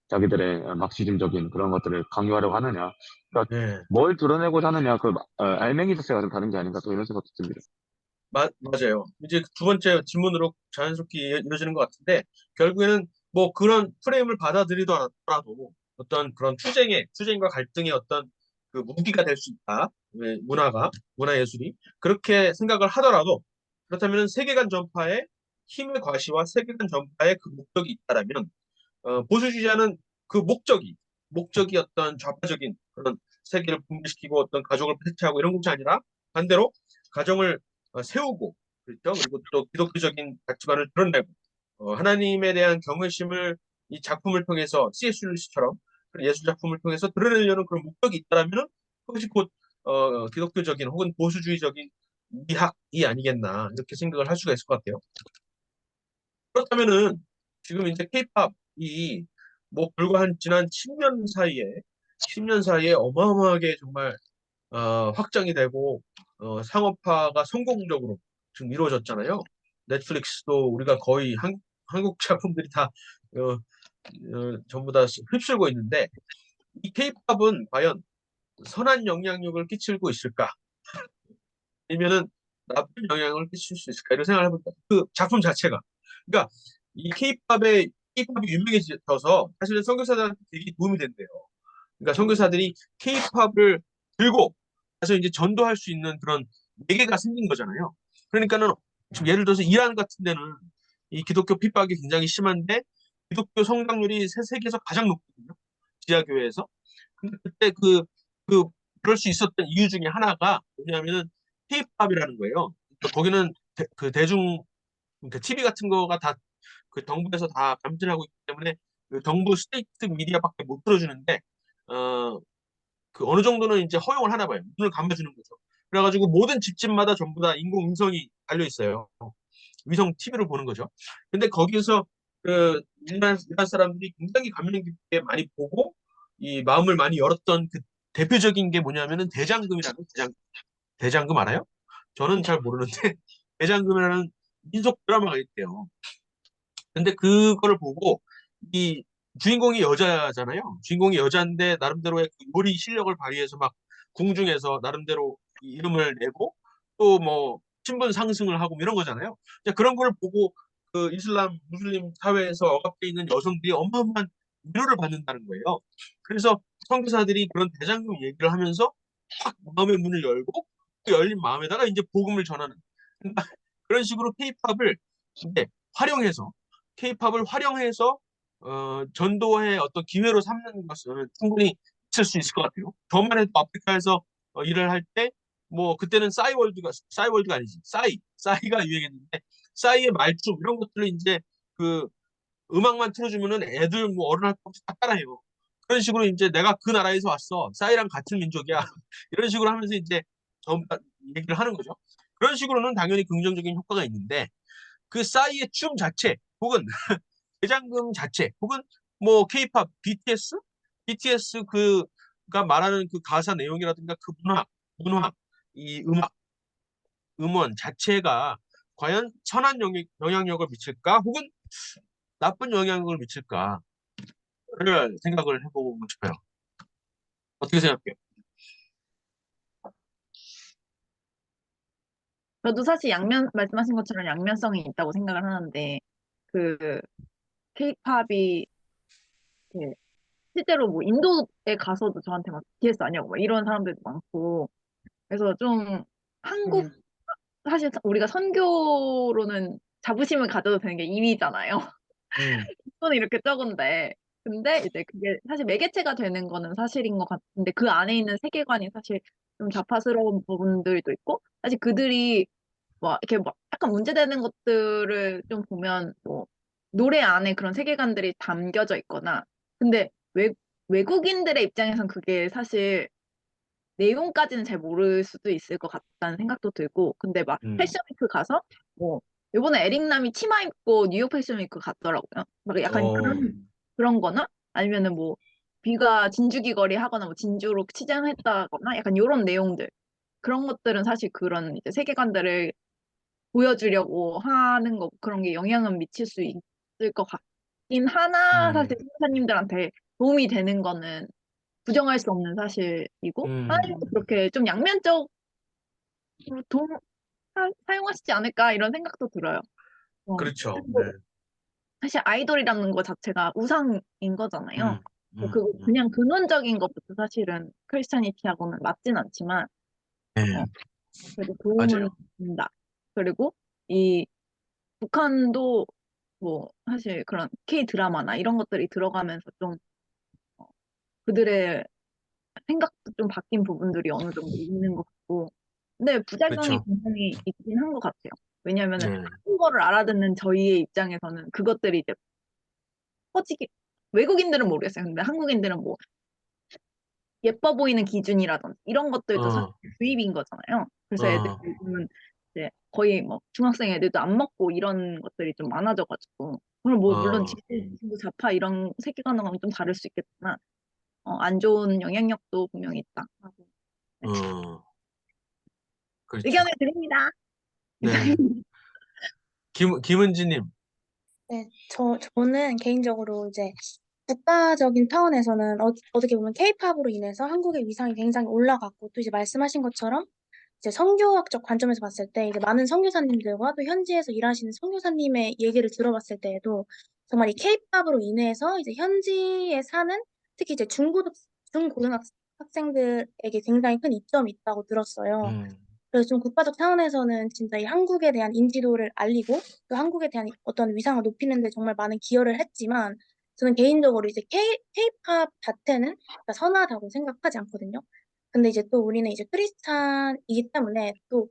자기들의 막시즘적인 그런 것들을 강요하려고 하느냐 그러니까 네. 뭘 드러내고자 하느냐 그 알맹이 자체가 좀 다른 게 아닌가 또 이런 생각도 듭니다. 맞아요. 이제 두 번째 질문으로 자연스럽게 이어지는 것 같은데, 결국에는 뭐 그런 프레임을 받아들이더라도 어떤 그런 투쟁과 갈등의 어떤 그 무기가 될 수 있다. 왜 문화예술이. 그렇게 생각을 하더라도, 그렇다면 세계관 전파의 힘의 과시와 세계관 전파의 그 목적이 있다라면, 보수주의자는 그 목적이 어떤 좌파적인 그런 세계를 분리시키고 어떤 가족을 폐쇄하고 이런 것이 아니라 반대로 가정을 세우고 그렇죠. 그리고 또 기독교적인 가치관을 드러내고 하나님에 대한 경외심을 이 작품을 통해서 C.S. 루이스처럼 그런 예술 작품을 통해서 드러내려는 그런 목적이 있다라면은 그것이 곧 기독교적인 혹은 보수주의적인 미학이 아니겠나 이렇게 생각을 할 수가 있을 것 같아요. 그렇다면은 지금 이제 케이팝이 뭐 불과 한 지난 10년 사이에 어마어마하게 정말 확장이 되고 상업화가 성공적으로 지금 이루어졌잖아요. 넷플릭스도 우리가 거의 한국 작품들이 다 전부 다 휩쓸고 있는데 이 케이팝은 과연 선한 영향력을 끼치고 있을까? 아니면은 나쁜 영향을 끼칠 수 있을까? 이런 생각을 해봅니다. 그 작품 자체가. 그러니까 이 케이팝이 유명해져서 사실은 선교사들한테 되게 도움이 된대요. 그러니까 선교사들이 케이팝을 들고 가서 이제 전도할 수 있는 그런 매개가 생긴 거잖아요. 그러니까는 지금 예를 들어서 이란 같은 데는 이 기독교 핍박이 굉장히 심한데 기독교 성장률이 세계에서 가장 높거든요. 지하교회에서. 근데 그때 그 그럴 수 있었던 이유 중에 하나가 뭐냐면은 케이팝이라는 거예요. 그러니까 거기는 그 대중 그 TV 같은 거가 다 그 정부에서 다 감시하고 있기 때문에 그 정부 스테이트 미디어밖에 못 들어주는데 어 그 어느 정도는 이제 허용을 하나 봐요. 눈을 감아주는 거죠. 그래가지고 모든 집집마다 전부 다 인공위성이 달려 있어요. 위성 TV를 보는 거죠. 근데 거기서 그 일반 사람들이 굉장히 감명 깊게 많이 보고 이 마음을 많이 열었던 그 대표적인 게 뭐냐면은 대장금이라는 대장금 알아요? 저는 잘 모르는데 대장금이라는 민속 드라마가 있대요. 근데 그거를 보고 이 주인공이 여자잖아요. 주인공이 여자인데 나름대로의 그 요리 실력을 발휘해서 막 궁중에서 나름대로 이 이름을 내고 또 뭐 신분 상승을 하고 뭐 이런 거잖아요. 이제 그런 걸 보고 그 이슬람 무슬림 사회에서 억압돼 있는 여성들이 어마어마한 위로를 받는다는 거예요. 그래서 선교사들이 그런 대장금 얘기를 하면서 확 마음의 문을 열고 그 열린 마음에다가 이제 복음을 전하는 그런 식으로 케이팝을 이제 활용해서 케이팝을 활용해서 전도의 어떤 기회로 삼는 것은 충분히 있을 수 있을 것 같아요. 저만 해도 아프리카에서 일을 할 때 뭐 그때는 싸이월드가 아니지 싸이가 유행했는데 싸이의 말춤 이런 것들을 이제 그 음악만 틀어주면은 애들 뭐 어른 할 거 없이 다 따라해요. 그런 식으로 이제 내가 그 나라에서 왔어 싸이랑 같은 민족이야 이런 식으로 하면서 이제 전 얘기를 하는 거죠. 그런 식으로는 당연히 긍정적인 효과가 있는데 그 싸이의 춤 자체 혹은 대장금 자체 혹은 뭐 케이팝 BTS 그가 말하는 그 가사 내용이라든가 그 문화 이 음원 자체가 과연 선한 영향력을 미칠까 혹은 나쁜 영향력을 미칠까를 생각을 해보고 싶어요. 어떻게 생각해요? 저도 사실 말씀하신 것처럼 양면성이 있다고 생각을 하는데, 그, 케이팝이, 실제로 뭐 인도에 가서도 저한테 막 BTS 아니냐고 막 이런 사람들도 많고, 그래서 좀 한국 사실 우리가 선교로는 자부심을 가져도 되는 게 2위잖아요. 음, 이거는 이렇게 적은데 근데 이제 그게 사실 매개체가 되는 거는 사실인 것 같은데 그 안에 있는 세계관이 사실 좀 좌파스러운 부분들도 있고 사실 그들이 뭐 이렇게 뭐 약간 문제되는 것들을 좀 보면 뭐 노래 안에 그런 세계관들이 담겨져 있거나 근데 외국인들의 입장에선 그게 사실 내용까지는 잘 모를 수도 있을 것 같다는 생각도 들고 근데 막 음. 패션위크 가서 뭐 요번에 에릭남이 치마 입고 뉴욕 패션위크 갔더라고요. 막 약간 어, 그런 거나 아니면은 뭐 비가 진주기 거리 하거나 뭐 진주로 치장했다거나 약간 요런 내용들 그런 것들은 사실 그런 이제 세계관들을 보여주려고 하는 거 그런 게 영향은 미칠 수 있을 것 같긴 하나 사실 선생님들한테 도움이 되는 거는 부정할 수 없는 사실이고 하나님도 음, 그렇게 좀 양면적으로 사용하시지 않을까 이런 생각도 들어요. 그렇죠. 네. 그리고 사실 아이돌이라는 거 자체가 우상인 거잖아요. 음, 뭐 음, 그거 음. 그냥 근원적인 것부터 사실은 크리스찬이티하고는 맞진 않지만 어, 네, 그래도 도움은 맞아요. 된다. 그리고 이 북한도 뭐 사실 그런 K 드라마나 이런 것들이 들어가면서 좀 그들의 생각도 좀 바뀐 부분들이 어느 정도 있는 것 같고 근데 부작용이 그렇죠. 굉장히 있긴 한 것 같아요. 왜냐하면은 네. 한국어를 알아듣는 저희의 입장에서는 그것들이 이제 퍼지기 외국인들은 모르겠어요. 근데 한국인들은 뭐 예뻐 보이는 기준이라든지 이런 것들도 사실 어, 주입인 거잖아요. 그래서 애들이 어, 요즘은 이제 거의 뭐 중학생 애들도 안 먹고 이런 것들이 좀 많아져가지고 물론 뭐 물론 어, 지구 좌파 이런 세계관과는 좀 다를 수 있겠지만 안 좋은 영향력도 분명히 있다 하고 네. 어, 그렇죠. 의견을 드립니다. 네. 김은지님, 네, 저는 개인적으로 이제 국가적인 차원에서는 어떻게 보면 케이팝으로 인해서 한국의 위상이 굉장히 올라갔고, 또 이제 말씀하신 것처럼 이제 선교학적 관점에서 봤을 때 이제 많은 선교사님들과 또 현지에서 일하시는 선교사님의 얘기를 들어봤을 때에도 정말 이 케이팝으로 인해서 이제 현지에 사는 특히 이제 중고등학생들에게 굉장히 큰 이점이 있다고 들었어요. 음, 그래서 좀 국가적 차원에서는 진짜 이 한국에 대한 인지도를 알리고 또 한국에 대한 어떤 위상을 높이는 데 정말 많은 기여를 했지만 저는 개인적으로 이제 케이팝 자체는 그러니까 선하다고 생각하지 않거든요. 근데 이제 또 우리는 이제 크리스찬이기 때문에 또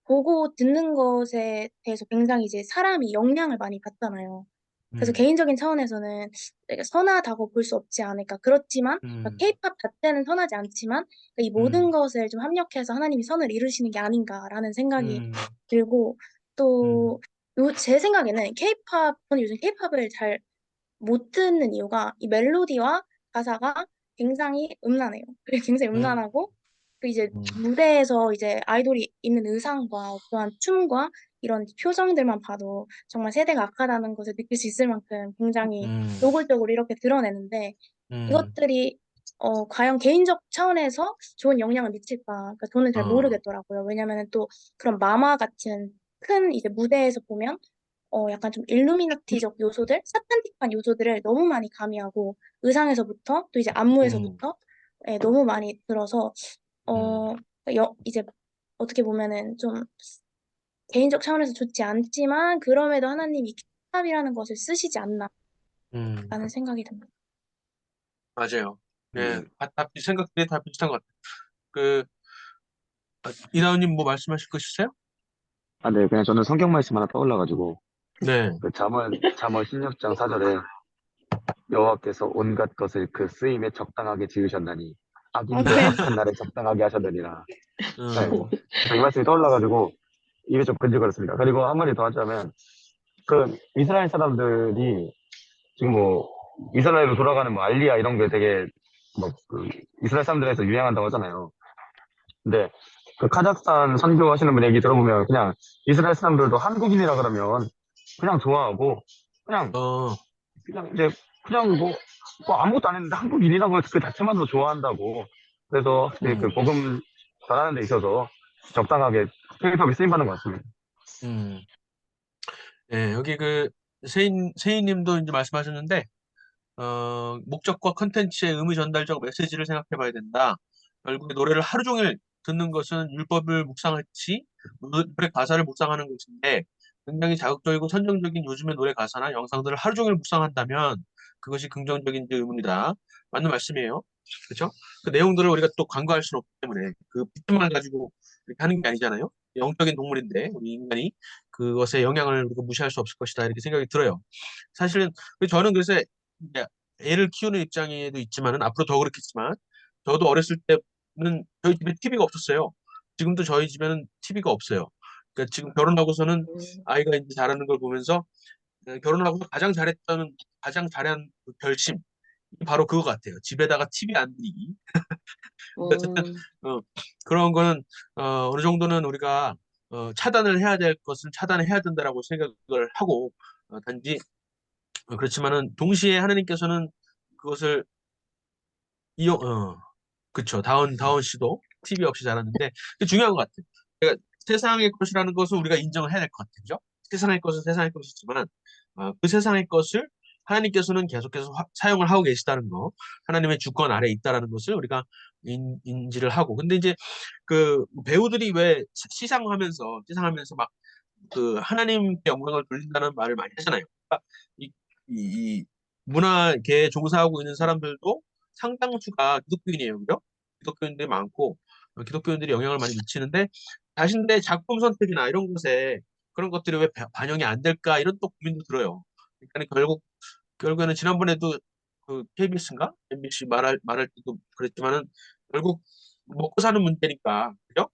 보고 듣는 것에 대해서 굉장히 이제 사람이 영향을 많이 받잖아요. 그래서 음, 개인적인 차원에서는 되게 선하다고 볼 수 없지 않을까. 그렇지만 음, 케이팝 자체는 선하지 않지만 이 모든 음, 것을 좀 합력해서 하나님이 선을 이루시는 게 아닌가라는 생각이 음, 들고 음, 또 제 생각에는 저는 요즘 케이팝을 잘 못 듣는 이유가 이 멜로디와 가사가 굉장히 음란해요. 그리고 굉장히 음, 음란하고 또 이제 음, 무대에서 이제 아이돌이 입는 의상과 어떠한 춤과 이런 표정들만 봐도 정말 세대가 악하다는 것을 느낄 수 있을 만큼 굉장히 음, 노골적으로 이렇게 드러내는데 음, 이것들이 과연 개인적 차원에서 좋은 영향을 미칠까? 그러니까 저는 잘 어, 모르겠더라고요. 왜냐면은 또 그런 마마 같은 큰 이제 무대에서 보면 약간 좀 일루미나티적 요소들, 사탄틱한 요소들을 너무 많이 가미하고 의상에서부터 또 이제 음, 안무에서부터 너무 많이 들어서 음, 이제 어떻게 보면은 좀 개인적 차원에서 좋지 않지만 그럼에도 하나님이 힙합이라는 것을 쓰시지 않나라는 음, 생각이 듭니다. 맞아요. 네, 생각들이 다 비슷한 것 같아요. 그, 이다운님 뭐 말씀하실 거 있으세요? 아, 네, 그냥 저는 성경 말씀 하나 떠올라가지고, 네, 그 잠언 16장 4절에 여호와께서 온갖 것을 그 쓰임에 적당하게 지으셨나니 악인도 네. 악한 날에 적당하게 하셨느니라. 네, 음, 그래서 이 말씀이 떠올라가지고 입에 좀 근질거렸습니다. 그리고 한 마디 더 하자면 그 이스라엘 사람들이 지금 뭐 이스라엘로 돌아가는 뭐 알리야 이런 게 되게 뭐그 이스라엘 사람들에서 유행한다고 하잖아요. 근데 그 카자흐스탄 선교하시는 분 얘기 들어보면 그냥 이스라엘 사람들도 한국인이라 그러면 그냥 좋아하고 그냥 어, 그냥 이제 그냥 뭐 아무것도 안 했는데 한국인이라고 그 자체만으로 좋아한다고. 그래서 확실히 그 음, 복음 전하는 데 있어서 적당하게 케이팝이 쓰임받는 것 같습니다. 음. 예, 여기 그, 세인님도 이제 말씀하셨는데, 목적과 컨텐츠의 의미 전달적 메시지를 생각해 봐야 된다. 결국에 노래를 하루 종일 듣는 것은 율법을 묵상하듯이 노래 가사를 묵상하는 것인데 굉장히 자극적이고 선정적인 요즘의 노래 가사나 영상들을 하루 종일 묵상한다면 그것이 긍정적인지 의문이다. 맞는 말씀이에요. 그렇죠? 그 내용들을 우리가 또 간과할 수는 없기 때문에 그 비트만 가지고 이렇게 하는 게 아니잖아요. 영적인 동물인데 우리 인간이 그것의 영향을 우리가 무시할 수 없을 것이다 이렇게 생각이 들어요. 사실은 저는 그래서 이제 애를 키우는 입장에도 있지만은 앞으로 더 그렇겠지만 저도 어렸을 때는 저희 집에 TV가 없었어요. 지금도 저희 집에는 TV가 없어요. 그러니까 지금 결혼하고서는 아이가 이제 잘하는 걸 보면서 결혼하고 가장 잘한 그 결심 바로 그거 같아요. 집에다가 TV 안 들이기. 그러니까 어쨌든 음, 어, 그런 거는 어느 정도는 우리가 차단을 해야 될 것은 차단해야 된다라고 생각을 하고 단지 그렇지만은 동시에 하나님께서는 그것을 이용 그쵸. 다운 씨도 TV 없이 자랐는데 그게 중요한 것 같아요. 그러니까 세상의 것이라는 것을 우리가 인정을 해야 될 것 같아요. 그죠? 세상의 것은 세상의 것이지만 그 세상의 것을 하나님께서는 계속해서 사용을 하고 계시다는 거, 하나님의 주권 아래 있다라는 것을 우리가 인지를 하고. 근데 이제 그 배우들이 왜 시상하면서 막 그 하나님께 영광을 돌린다는 말을 많이 하잖아요. 그러니까 이 문화계에 종사하고 있는 사람들도 상당수가 기독교인이에요. 그죠? 기독교인들이 많고 기독교인들이 영향을 많이 미치는데 자신들의 작품 선택이나 이런 것에 그런 것들이 왜 반영이 안 될까 이런 또 고민도 들어요. 그러니까 결국에는 지난번에도 그 KBS인가 MBC 말할 때도 그랬지만은 결국 먹고 사는 문제니까 그죠?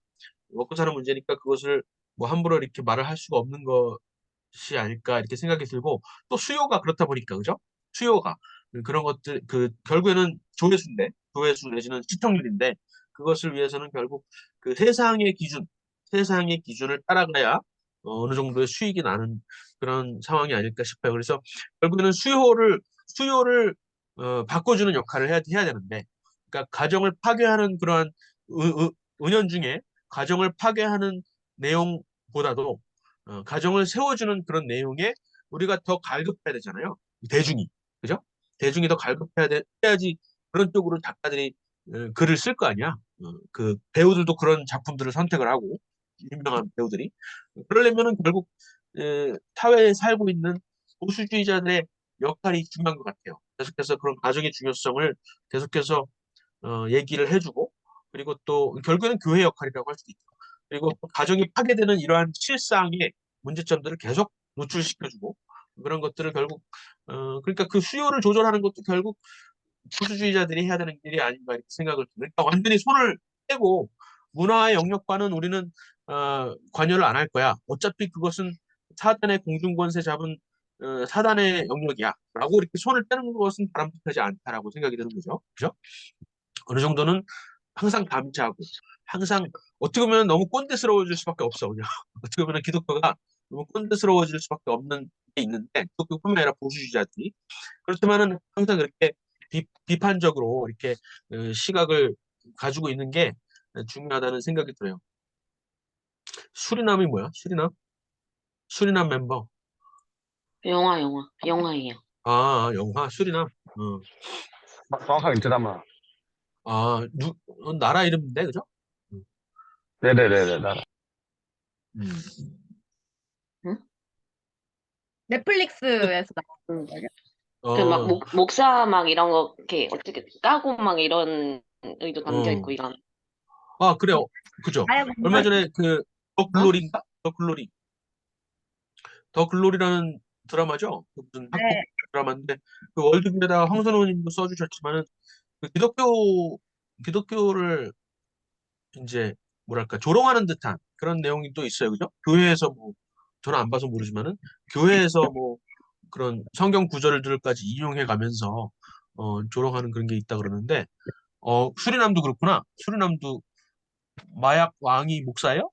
먹고 사는 문제니까 그것을 뭐 함부로 이렇게 말을 할 수가 없는 것이 아닐까 이렇게 생각이 들고 또 수요가 그렇다 보니까 그죠? 수요가 그런 것들 그 결국에는 조회수 내지는 시청률인데 그것을 위해서는 결국 그 세상의 기준을 따라가야 어느 정도의 수익이 나는 그런 상황이 아닐까 싶어요. 그래서 결국에는 수요를 바꿔주는 역할을 해야 되는데 그러니까 가정을 파괴하는 그러한 은연중에 가정을 파괴하는 내용보다도 가정을 세워주는 그런 내용에 우리가 더 갈급해야 되잖아요. 대중이. 그죠? 대중이 더 해야지 그런 쪽으로 작가들이 글을 쓸 거 아니야. 그 배우들도 그런 작품들을 선택을 하고 유명한 배우들이 그러려면은 결국 사회에 살고 있는 보수주의자들의 역할이 중요한 것 같아요. 계속해서 그런 가정의 중요성을 계속해서 얘기를 해주고 그리고 또 결국에는 교회 역할이라고 할 수도 있죠. 그리고 또 가정이 파괴되는 이러한 실상의 문제점들을 계속 노출시켜주고 그런 것들을 결국 그러니까 그 수요를 조절하는 것도 결국 보수주의자들이 해야 되는 일이 아닌가 이렇게 생각을 듭니다. 그러니까 완전히 손을 떼고 문화의 영역과는 우리는 관여를 안 할 거야. 어차피 그것은 사단의 공중권세 잡은 사단의 영역이야. 라고 이렇게 손을 떼는 것은 바람직하지 않다라고 생각이 드는 거죠. 그죠? 어느 정도는 항상 감시하고 항상 어떻게 보면 너무 꼰대스러워질 수밖에 없어 그냥 어떻게 보면 기독교가 너무 꼰대스러워질 수밖에 없는 게 있는데 기독교뿐만 아니라 보수주의자들이 그렇지만은 항상 그렇게 비판적으로 이렇게 시각을 가지고 있는 게 중요하다는 생각이 들어요. 수리남이 뭐야? 수리남 멤버. 영화예요. 아, 영화 수리남. 정확하게 드라마. 아, 나라 이름인데 그죠? 음. 네네네네, 나라. 음. 응? 넷플릭스에서 응. 나온 거예요. 그 막 어, 목사 막 이런 거 이렇게 어떻게 까고 막 이런 의도 담겨 어. 있고 이런. 아, 그래요. 그죠? 아예 얼마 뭔가 전에 그 더 어? 글로리인가? 더 글로리. 더 글로리라는 드라마죠. 그 무슨 학국 네, 드라마인데 그 월드뷰에다가 황선호 님도 써주셨지만은 그 기독교를 이제 뭐랄까 조롱하는 듯한 그런 내용이 또 있어요. 그죠? 교회에서 뭐 저는 안 봐서 모르지만은 교회에서 뭐 그런 성경 구절들까지 이용해 가면서 조롱하는 그런 게 있다 그러는데 수리남도 그렇구나. 수리남도 마약 왕이 목사예요?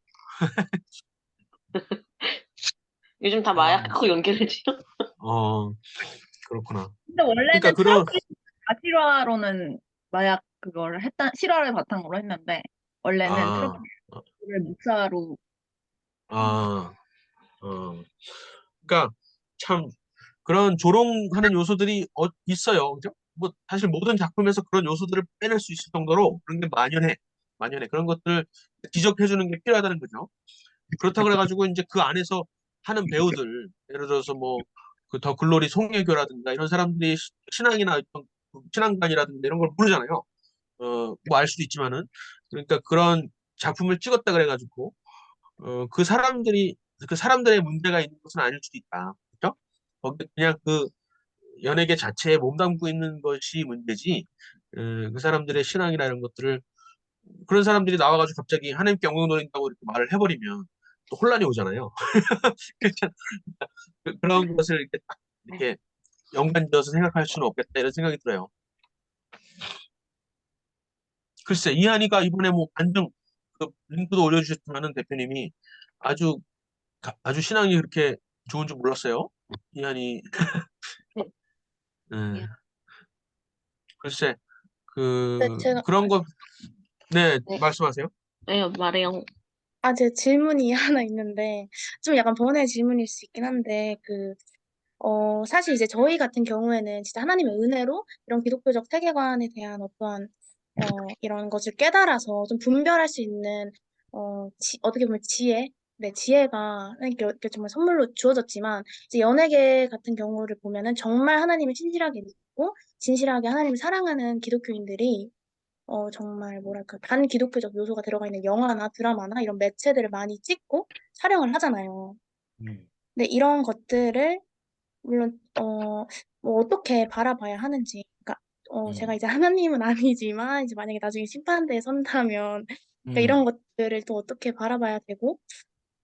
요즘 다 아, 마약하고 연결해지죠? 어, 그렇구나. 근데 그러니까 원래는 그런 트로키 실화로는 마약 그걸 실화를 바탕으로 했는데 원래는 아, 트로키를 묵사로 아, 어, 그러니까 참 그런 조롱하는 요소들이 있어요. 그죠? 뭐 사실 모든 작품에서 그런 요소들을 빼낼 수 있을 정도로 그런 게 만연해. 만연해. 그런 것들을 지적해주는 게 필요하다는 거죠. 그렇다고 그래가지고 이제 그 안에서 하는 배우들, 예를 들어서 뭐 그 더 글로리 송혜교라든가 이런 사람들이 신앙이나 어떤 그 신앙관이라든가 이런 걸 모르잖아요. 뭐 알 수도 있지만은 그러니까 그런 작품을 찍었다 그래가지고 그 사람들의 문제가 있는 것은 아닐 수도 있다. 그렇죠? 거기 그냥 그 연예계 자체에 몸담고 있는 것이 문제지. 그 사람들의 신앙이나 이런 것들을 그런 사람들이 나와가지고 갑자기 하나님께 영광 돌린다고 이렇게 말을 해버리면 또 혼란이 오잖아요. 그렇죠? 그런 것을 이렇게 딱 이렇게 연관지어서 생각할 수는 없겠다 이런 생각이 들어요. 글쎄 이한이가 이번에 뭐 반등 그 링크도 올려주셨지만은 대표님이 아주 아주 신앙이 그렇게 좋은 줄 몰랐어요. 이한이 예, 예. 글쎄 네, 제가 그런 거 네 네, 말씀하세요. 네, 말해요. 제 질문이 하나 있는데 좀 약간 번외 질문일 수 있긴 한데 사실 이제 저희 같은 경우에는 진짜 하나님의 은혜로 이런 기독교적 세계관에 대한 어떠한 이런 것을 깨달아서 좀 분별할 수 있는 어떻게 보면 네, 지혜가 이렇게 정말 선물로 주어졌지만 이제 연예계 같은 경우를 보면은 정말 하나님을 신실하게 믿고 진실하게 하나님을 사랑하는 기독교인들이 정말 뭐랄까 반기독교적 요소가 들어가 있는 영화나 드라마나 이런 매체들을 많이 찍고 촬영을 하잖아요. 음, 근데 이런 것들을 물론 뭐 어떻게 바라봐야 하는지, 그러니까 제가 음, 이제 하나님은 아니지만 이제 만약에 나중에 심판대에 선다면, 그러니까 음, 이런 것들을 또 어떻게 바라봐야 되고,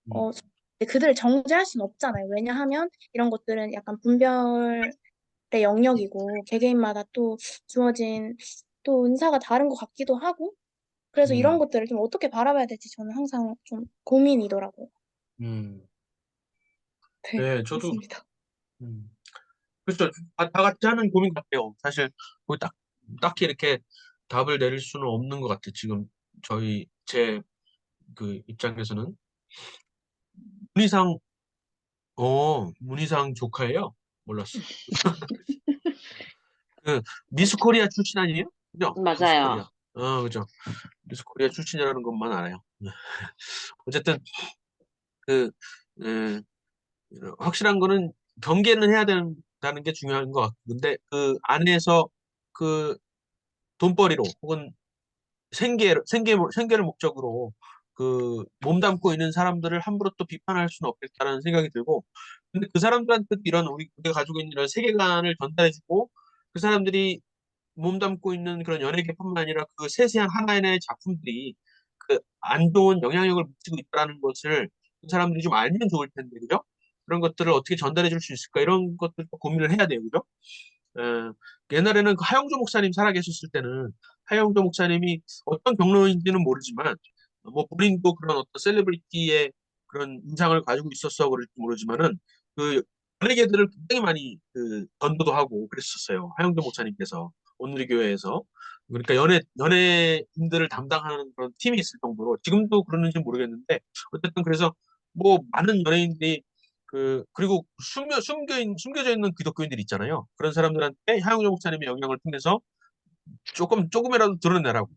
음, 그들을 정죄할 수는 없잖아요. 왜냐하면 이런 것들은 약간 분별의 영역이고 개개인마다 또 주어진 또 은사가 다른 것 같기도 하고, 그래서 이런 음, 것들을 좀 어떻게 바라봐야 될지 저는 항상 좀 고민이더라고요. 음. 네, 네, 저도 그렇습니다. 음. 그렇죠. 다 같이 하는 고민 같아요. 사실 거기 딱히 이렇게 답을 내릴 수는 없는 것 같아요. 지금 제 그 입장에서는 문희상 문희상 조카예요. 몰랐어. 그 미스 코리아 출신 아니에요? 그죠? 미스 코리아. 맞아요. 그죠. 미스 코리아 출신이라는 것만 알아요. 어쨌든 그 에, 확실한 거는 경계는 해야 된다는 게 중요한 것 같고 근데 그 안에서 그 돈벌이로 혹은 생계를 목적으로 그 몸담고 있는 사람들을 함부로 또 비판할 수는 없겠다는 생각이 들고 근데 그 사람들한테 이런 우리가 가지고 있는 이런 세계관을 전달해주고 그 사람들이 몸담고 있는 그런 연예계뿐만 아니라 그 세세한 하나의 작품들이 그 안 좋은 영향력을 미치고 있다는 것을 그 사람들이 좀 알면 좋을 텐데 그죠? 그런 것들을 어떻게 전달해 줄 수 있을까 이런 것들도 고민을 해야 돼요 그죠? 어, 옛날에는 그 하영조 목사님 살아계셨을 때는 하영조 목사님이 어떤 경로인지는 모르지만 뭐 본인도 그런 어떤 셀레브리티의 그런 인상을 가지고 있었어 그럴지 모르지만은 그 연예계들을 굉장히 많이 그 전도도 하고 그랬었어요. 하영조 목사님께서 온누리 교회에서 그러니까 연예인들을 담당하는 그런 팀이 있을 정도로 지금도 그러는지 모르겠는데 어쨌든 그래서 뭐 많은 연예인들이 그리고 숨겨져 있는 기독교인들 있잖아요. 그런 사람들한테 하영조 목사님의 영향을 통해서 조금이라도 드러내라고.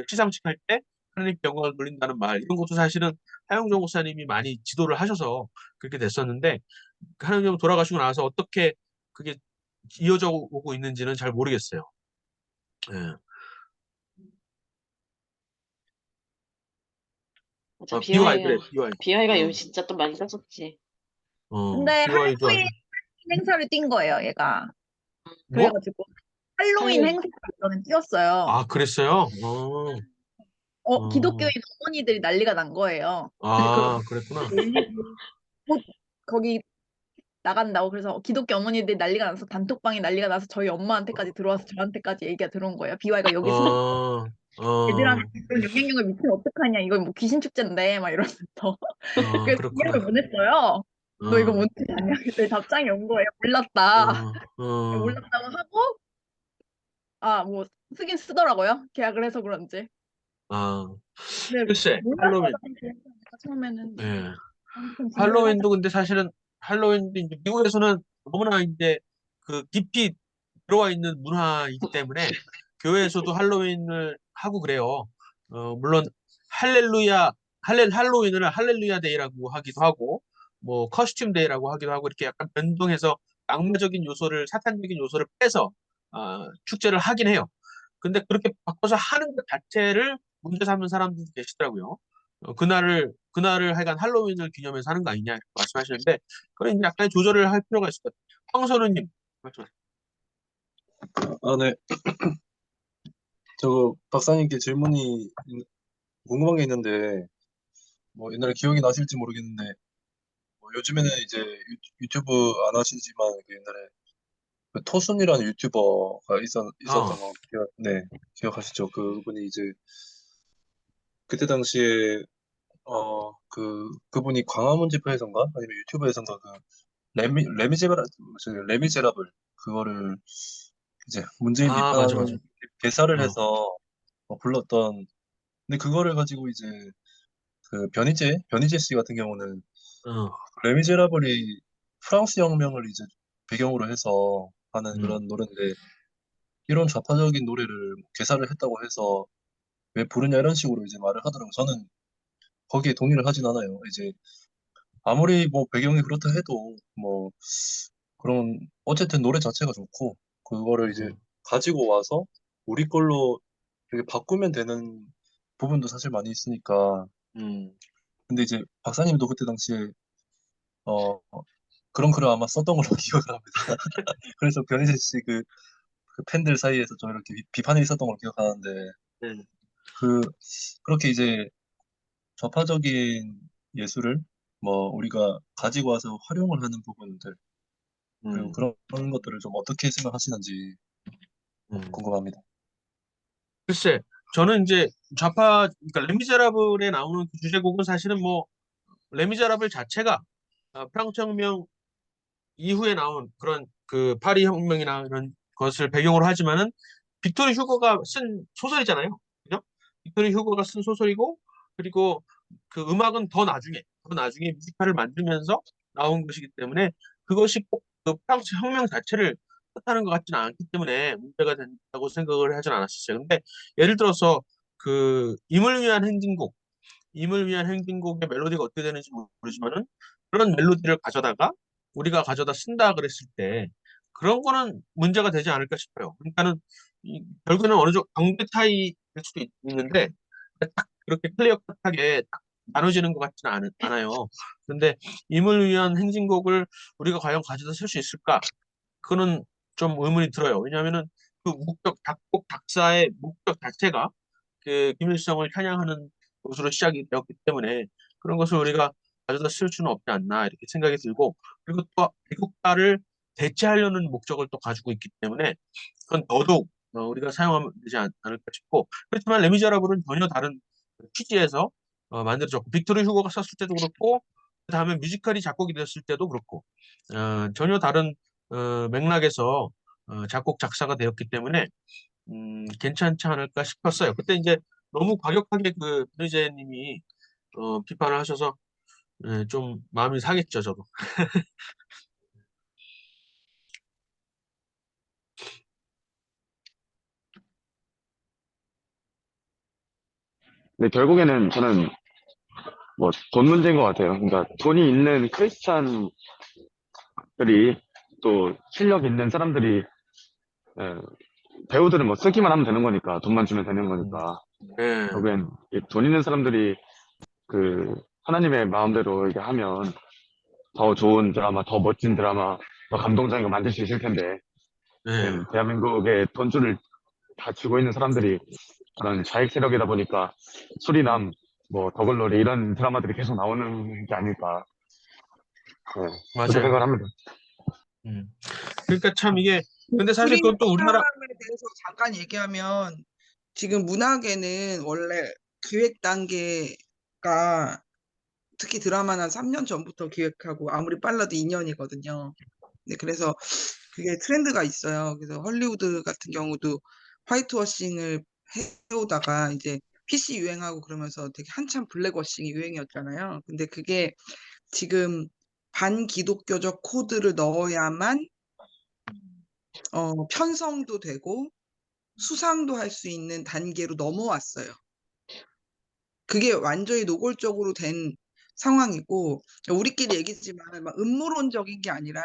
시상식 할 때 하나님 영광을 돌린다는 말, 이런 것도 사실은 하영조 목사님이 많이 지도를 하셔서 그렇게 됐었는데, 하나님 돌아가시고 나서 어떻게 그게 이어져 오고 있는지는 잘 모르겠어요. 예. 맞아, BY, 그래, BY가, BY. BY가 요즘 어, 진짜 좀 많이 썼었지. 근데 BY도 할로윈 아주, 행사를 뛴 거예요, 얘가. 뭐? 그래가지고 할로윈 할로윈. 행사를 저는 뛰었어요. 아, 그랬어요? 기독교인 어, 어머니들이 난리가 난 거예요. 그 아, 그랬구나. 곧 거기 나간다고 그래서 기독교 어머니들이 난리가 나서 단톡방에 난리가 나서 저희 엄마한테까지 들어와서 저한테까지 얘기가 들어온 거예요. BY가 여기 숨어 어, 애들한테 어, 그런 영향력을 미치면 어떡하냐. 이건 뭐 귀신 축제인데 막 이러면서 그래서 그렇구나. 이해를 못했어요. 너 이거 어, 뭔지 아냐? 그랬더니 답장이 온 거예요. 몰랐다. 어, 몰랐다고 하고 뭐 쓰긴 쓰더라고요. 계약을 해서 그런지. 아, 근데 글쎄, 몰랐어요. 할로윈, 처음에는 예. 아무튼 진행을 하다 할로윈도 근데 사실은 할로윈도 이제 미국에서는 너무나 이제 그 깊이 들어와 있는 문화이기 때문에 교회에서도 할로윈을 하고 그래요. 물론 할로윈을 할렐루야 데이라고 하기도 하고 뭐 커스튬 데이라고 하기도 하고 이렇게 약간 변동해서 악마적인 요소를 사탄적인 요소를 빼서 축제를 하긴 해요. 근데 그렇게 바꿔서 하는 것 자체를 문제 삼는 사람들도 계시더라고요. 그날을 하여간 할로윈을 기념해서 하는 거 아니냐 이렇게 말씀하시는데 그런 이제 약간의 조절을 할 필요가 있을 것 같아요. 황선우님 말씀하세요. 아, 네. 저거 박사님께 궁금한 게 있는데, 뭐 옛날에 기억이 나실지 모르겠는데, 뭐 요즘에는 이제 유튜브 안 하시지만 그 옛날에 그 토순이라는 유튜버가 있었던 거 네, 기억하시죠? 그분이 이제 그때 당시에 그분이 광화문 집회에선가 아니면 유튜브에선가 그 레미제라블 그거를 이제 문재인 맞아, 맞아. 비판하는 개사를 어, 해서 불렀던. 근데 그거를 가지고 이제 그 변희재 씨 같은 경우는 어, 레미제라블이 프랑스 혁명을 이제 배경으로 해서 하는 음, 그런 노래인데 이런 좌파적인 노래를 개사를 했다고 해서 왜 부르냐 이런 식으로 이제 말을 하더라고요. 저는 거기에 동의를 하진 않아요. 이제 아무리 뭐 배경이 그렇다 해도 뭐 그런 어쨌든 노래 자체가 좋고 그거를 이제 음, 가지고 와서 우리 걸로 이렇게 바꾸면 되는 부분도 사실 많이 있으니까. 음. 근데 이제 박사님도 그때 당시에 어 그런 글을 아마 썼던 걸로 기억을 합니다. 그래서 변희재 씨 그 팬들 사이에서 좀 이렇게 비판이 있었던 걸로 기억하는데 네. 그 그렇게 이제 좌파적인 예술을 뭐 우리가 가지고 와서 활용을 하는 부분들 그리고 음, 그런 것들을 좀 어떻게 생각하시는지 음. 궁금합니다. 글쎄, 저는 이제 그러니까 레미제라블에 나오는 그 주제곡은 사실은 뭐 레미제라블 자체가 프랑스 혁명 이후에 나온 그런 그 파리 혁명이나 이런 것을 배경으로 하지만은 빅토르 휴고가 쓴 소설이잖아요. 그죠? 빅토르 휴고가 쓴 소설이고 그리고 그 음악은 더 나중에 뮤지컬을 만들면서 나온 것이기 때문에 그것이 꼭 그 프랑스 혁명 자체를 뜻하는 것 같지는 않기 때문에 문제가 된다고 생각을 하진 않았었어요. 근데 예를 들어서 그 임을 위한 행진곡의 멜로디가 어떻게 되는지 모르지만은 그런 멜로디를 가져다가 우리가 가져다 쓴다 그랬을 때 그런 거는 문제가 되지 않을까 싶어요. 그러니까는 결국에는 어느 정도 강대 차이일 수도 있는데 딱 그렇게 클리어 컷하게 딱 나눠지는 것 같지는 않아요. 그런데 임을 위한 행진곡을 우리가 과연 가져다 쓸 수 있을까? 그거는 좀 의문이 들어요. 왜냐하면은 그 작곡 작사의 목적 자체가 그 김일성을 찬양하는 것으로 시작이 되었기 때문에 그런 것을 우리가 가져다 쓸 수는 없지 않나 이렇게 생각이 들고 그리고 또 애국가를 대체하려는 목적을 또 가지고 있기 때문에 그건 더더욱 우리가 사용하면 되지 않을까 싶고 그렇지만 레미제라블은 전혀 다른 취지에서 만들어졌고 빅토르 휴고가 썼을 때도 그렇고 그다음에 뮤지컬이 작곡이 됐을 때도 그렇고 전혀 다른 맥락에서 작곡 작사가 되었기 때문에 괜찮지 않을까 싶었어요. 그때 이제 너무 과격하게 그 변희재님이 비판을 하셔서 좀 마음이 상했죠, 저도. 근데 결국에는 저는 뭐 돈 문제인 것 같아요. 그러니까 돈이 있는 크리스찬들이 또 실력 있는 사람들이 예, 배우들은 뭐 쓰기만 하면 되는 거니까 돈만 주면 되는 음, 거니까 예, 결국엔 이돈 있는 사람들이 그 하나님의 마음대로 이렇게 하면 더 좋은 드라마, 더 멋진 드라마, 더 감동적인 거 만들 수 있을 텐데 예, 대한민국의 돈줄을 다 쥐고 있는 사람들이 그런 좌익 세력이다 보니까 음, 수리남, 뭐 더글로리 이런 드라마들이 계속 나오는 게 아닐까 그렇게 맞아요. 생각을 합니다. 그러니까 참 이게 근데 사실 그것도 우리나라 수리남에 대해서 잠깐 얘기하면 지금 문학에는 원래 기획 단계가 특히 드라마는 한 3년 전부터 기획하고 아무리 빨라도 2년이거든요. 네, 그래서 그게 트렌드가 있어요. 그래서 헐리우드 같은 경우도 화이트워싱을 해오다가 이제 PC 유행하고 그러면서 되게 한참 블랙워싱이 유행이었잖아요. 근데 그게 지금 반기독교적 코드를 넣어야만 편성도 되고 수상도 할 수 있는 단계로 넘어왔어요. 그게 완전히 노골적으로 된 상황이고 우리끼리 얘기지만 막 음모론적인 게 아니라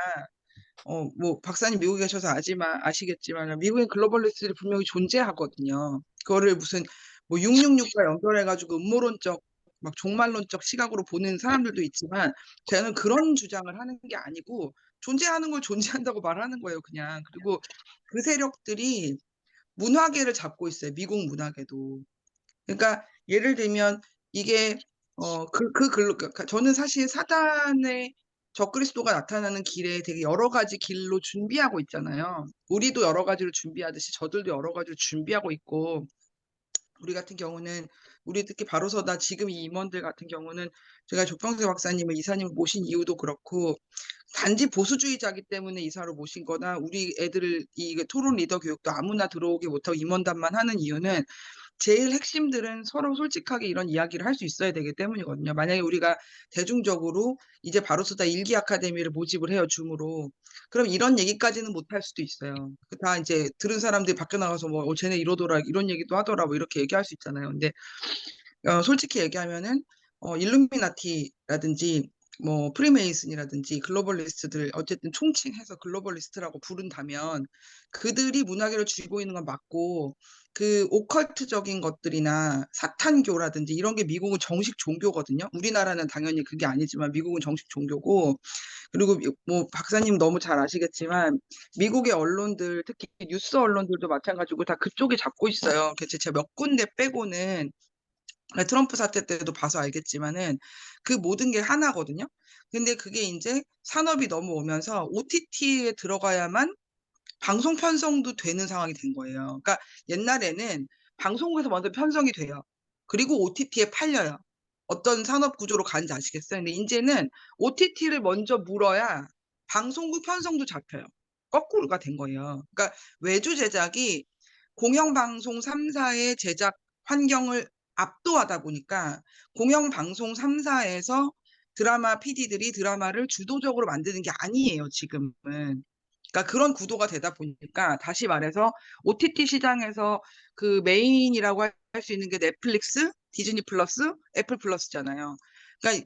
뭐 박사님 미국에 계셔서 아시겠지만 미국의 글로벌리스트들이 분명히 존재하거든요. 그거를 무슨 뭐 666과 연결해가지고 음모론적 막 종말론적 시각으로 보는 사람들도 있지만 저는 그런 주장을 하는 게 아니고 존재하는 걸 존재한다고 말하는 거예요, 그냥. 그리고 그 세력들이 문화계를 잡고 있어요, 미국 문화계도. 그러니까 예를 들면 이게 그러니까 저는 사실 사단의 적그리스도가 나타나는 길에 되게 여러 가지 길로 준비하고 있잖아요. 우리도 여러 가지로 준비하듯이 저들도 여러 가지로 준비하고 있고 우리 같은 경우는 우리 특히 바로서다 지금 이 임원들 같은 경우는 제가 조평세 박사님을 이사님을 모신 이유도 그렇고 단지 보수주의자기 때문에 이사로 모신 거나 우리 애들을 이 토론 리더 교육도 아무나 들어오게 못하고 임원단만 하는 이유는 제일 핵심들은 서로 솔직하게 이런 이야기를 할 수 있어야 되기 때문이거든요. 만약에 우리가 대중적으로 이제 바로서다 일기 아카데미를 모집을 해요, 줌으로. 그럼 이런 얘기까지는 못 할 수도 있어요. 다 이제 들은 사람들이 밖에 나가서 뭐, 쟤네 이러더라, 이런 얘기도 하더라, 뭐 이렇게 얘기할 수 있잖아요. 근데 솔직히 얘기하면은 일루미나티라든지 뭐 프리메이슨이라든지 글로벌리스트들 어쨌든 총칭해서 글로벌리스트라고 부른다면 그들이 문화계를 쥐고 있는 건 맞고 그 오컬트적인 것들이나 사탄교라든지 이런 게 미국은 정식 종교거든요. 우리나라는 당연히 그게 아니지만 미국은 정식 종교고 그리고 뭐 박사님 너무 잘 아시겠지만 미국의 언론들 특히 뉴스 언론들도 마찬가지고 다 그쪽에 잡고 있어요. 그래서 제가 몇 군데 빼고는 트럼프 사태 때도 봐서 알겠지만은 그 모든 게 하나거든요. 근데 그게 이제 산업이 넘어오면서 OTT에 들어가야만 방송 편성도 되는 상황이 된 거예요. 그러니까 옛날에는 방송국에서 먼저 편성이 돼요. 그리고 OTT에 팔려요. 어떤 산업 구조로 가는지 아시겠어요? 근데 이제는 OTT를 먼저 물어야 방송국 편성도 잡혀요. 거꾸로가 된 거예요. 그러니까 외주 제작이 공영방송 3사의 제작 환경을 압도하다 보니까 공영방송 3사에서 드라마 PD들이 드라마를 주도적으로 만드는 게 아니에요, 지금은. 그러니까 그런 구도가 되다 보니까 다시 말해서 OTT 시장에서 그 메인이라고 할 수 있는 게 넷플릭스, 디즈니 플러스, 애플 플러스잖아요. 그러니까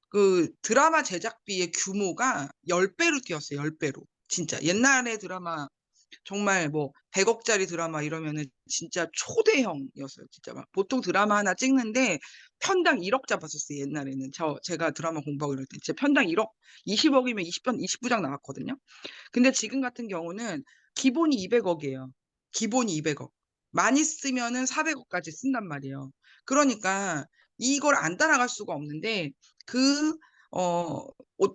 그 드라마 제작비의 규모가 10배로 뛰었어요. 10배로. 진짜 옛날에 드라마 정말 뭐 100억짜리 드라마 이러면은 진짜 초대형이었어요. 진짜 막 보통 드라마 하나 찍는데 편당 1억 잡았었어요. 옛날에는 제가 드라마 공부하고 이럴 때 진짜 편당 1억, 20억이면 20부작 나왔거든요. 근데 지금 같은 경우는 기본이 200억이에요. 기본이 200억. 많이 쓰면은 400억까지 쓴단 말이에요. 그러니까 이걸 안 따라갈 수가 없는데 그,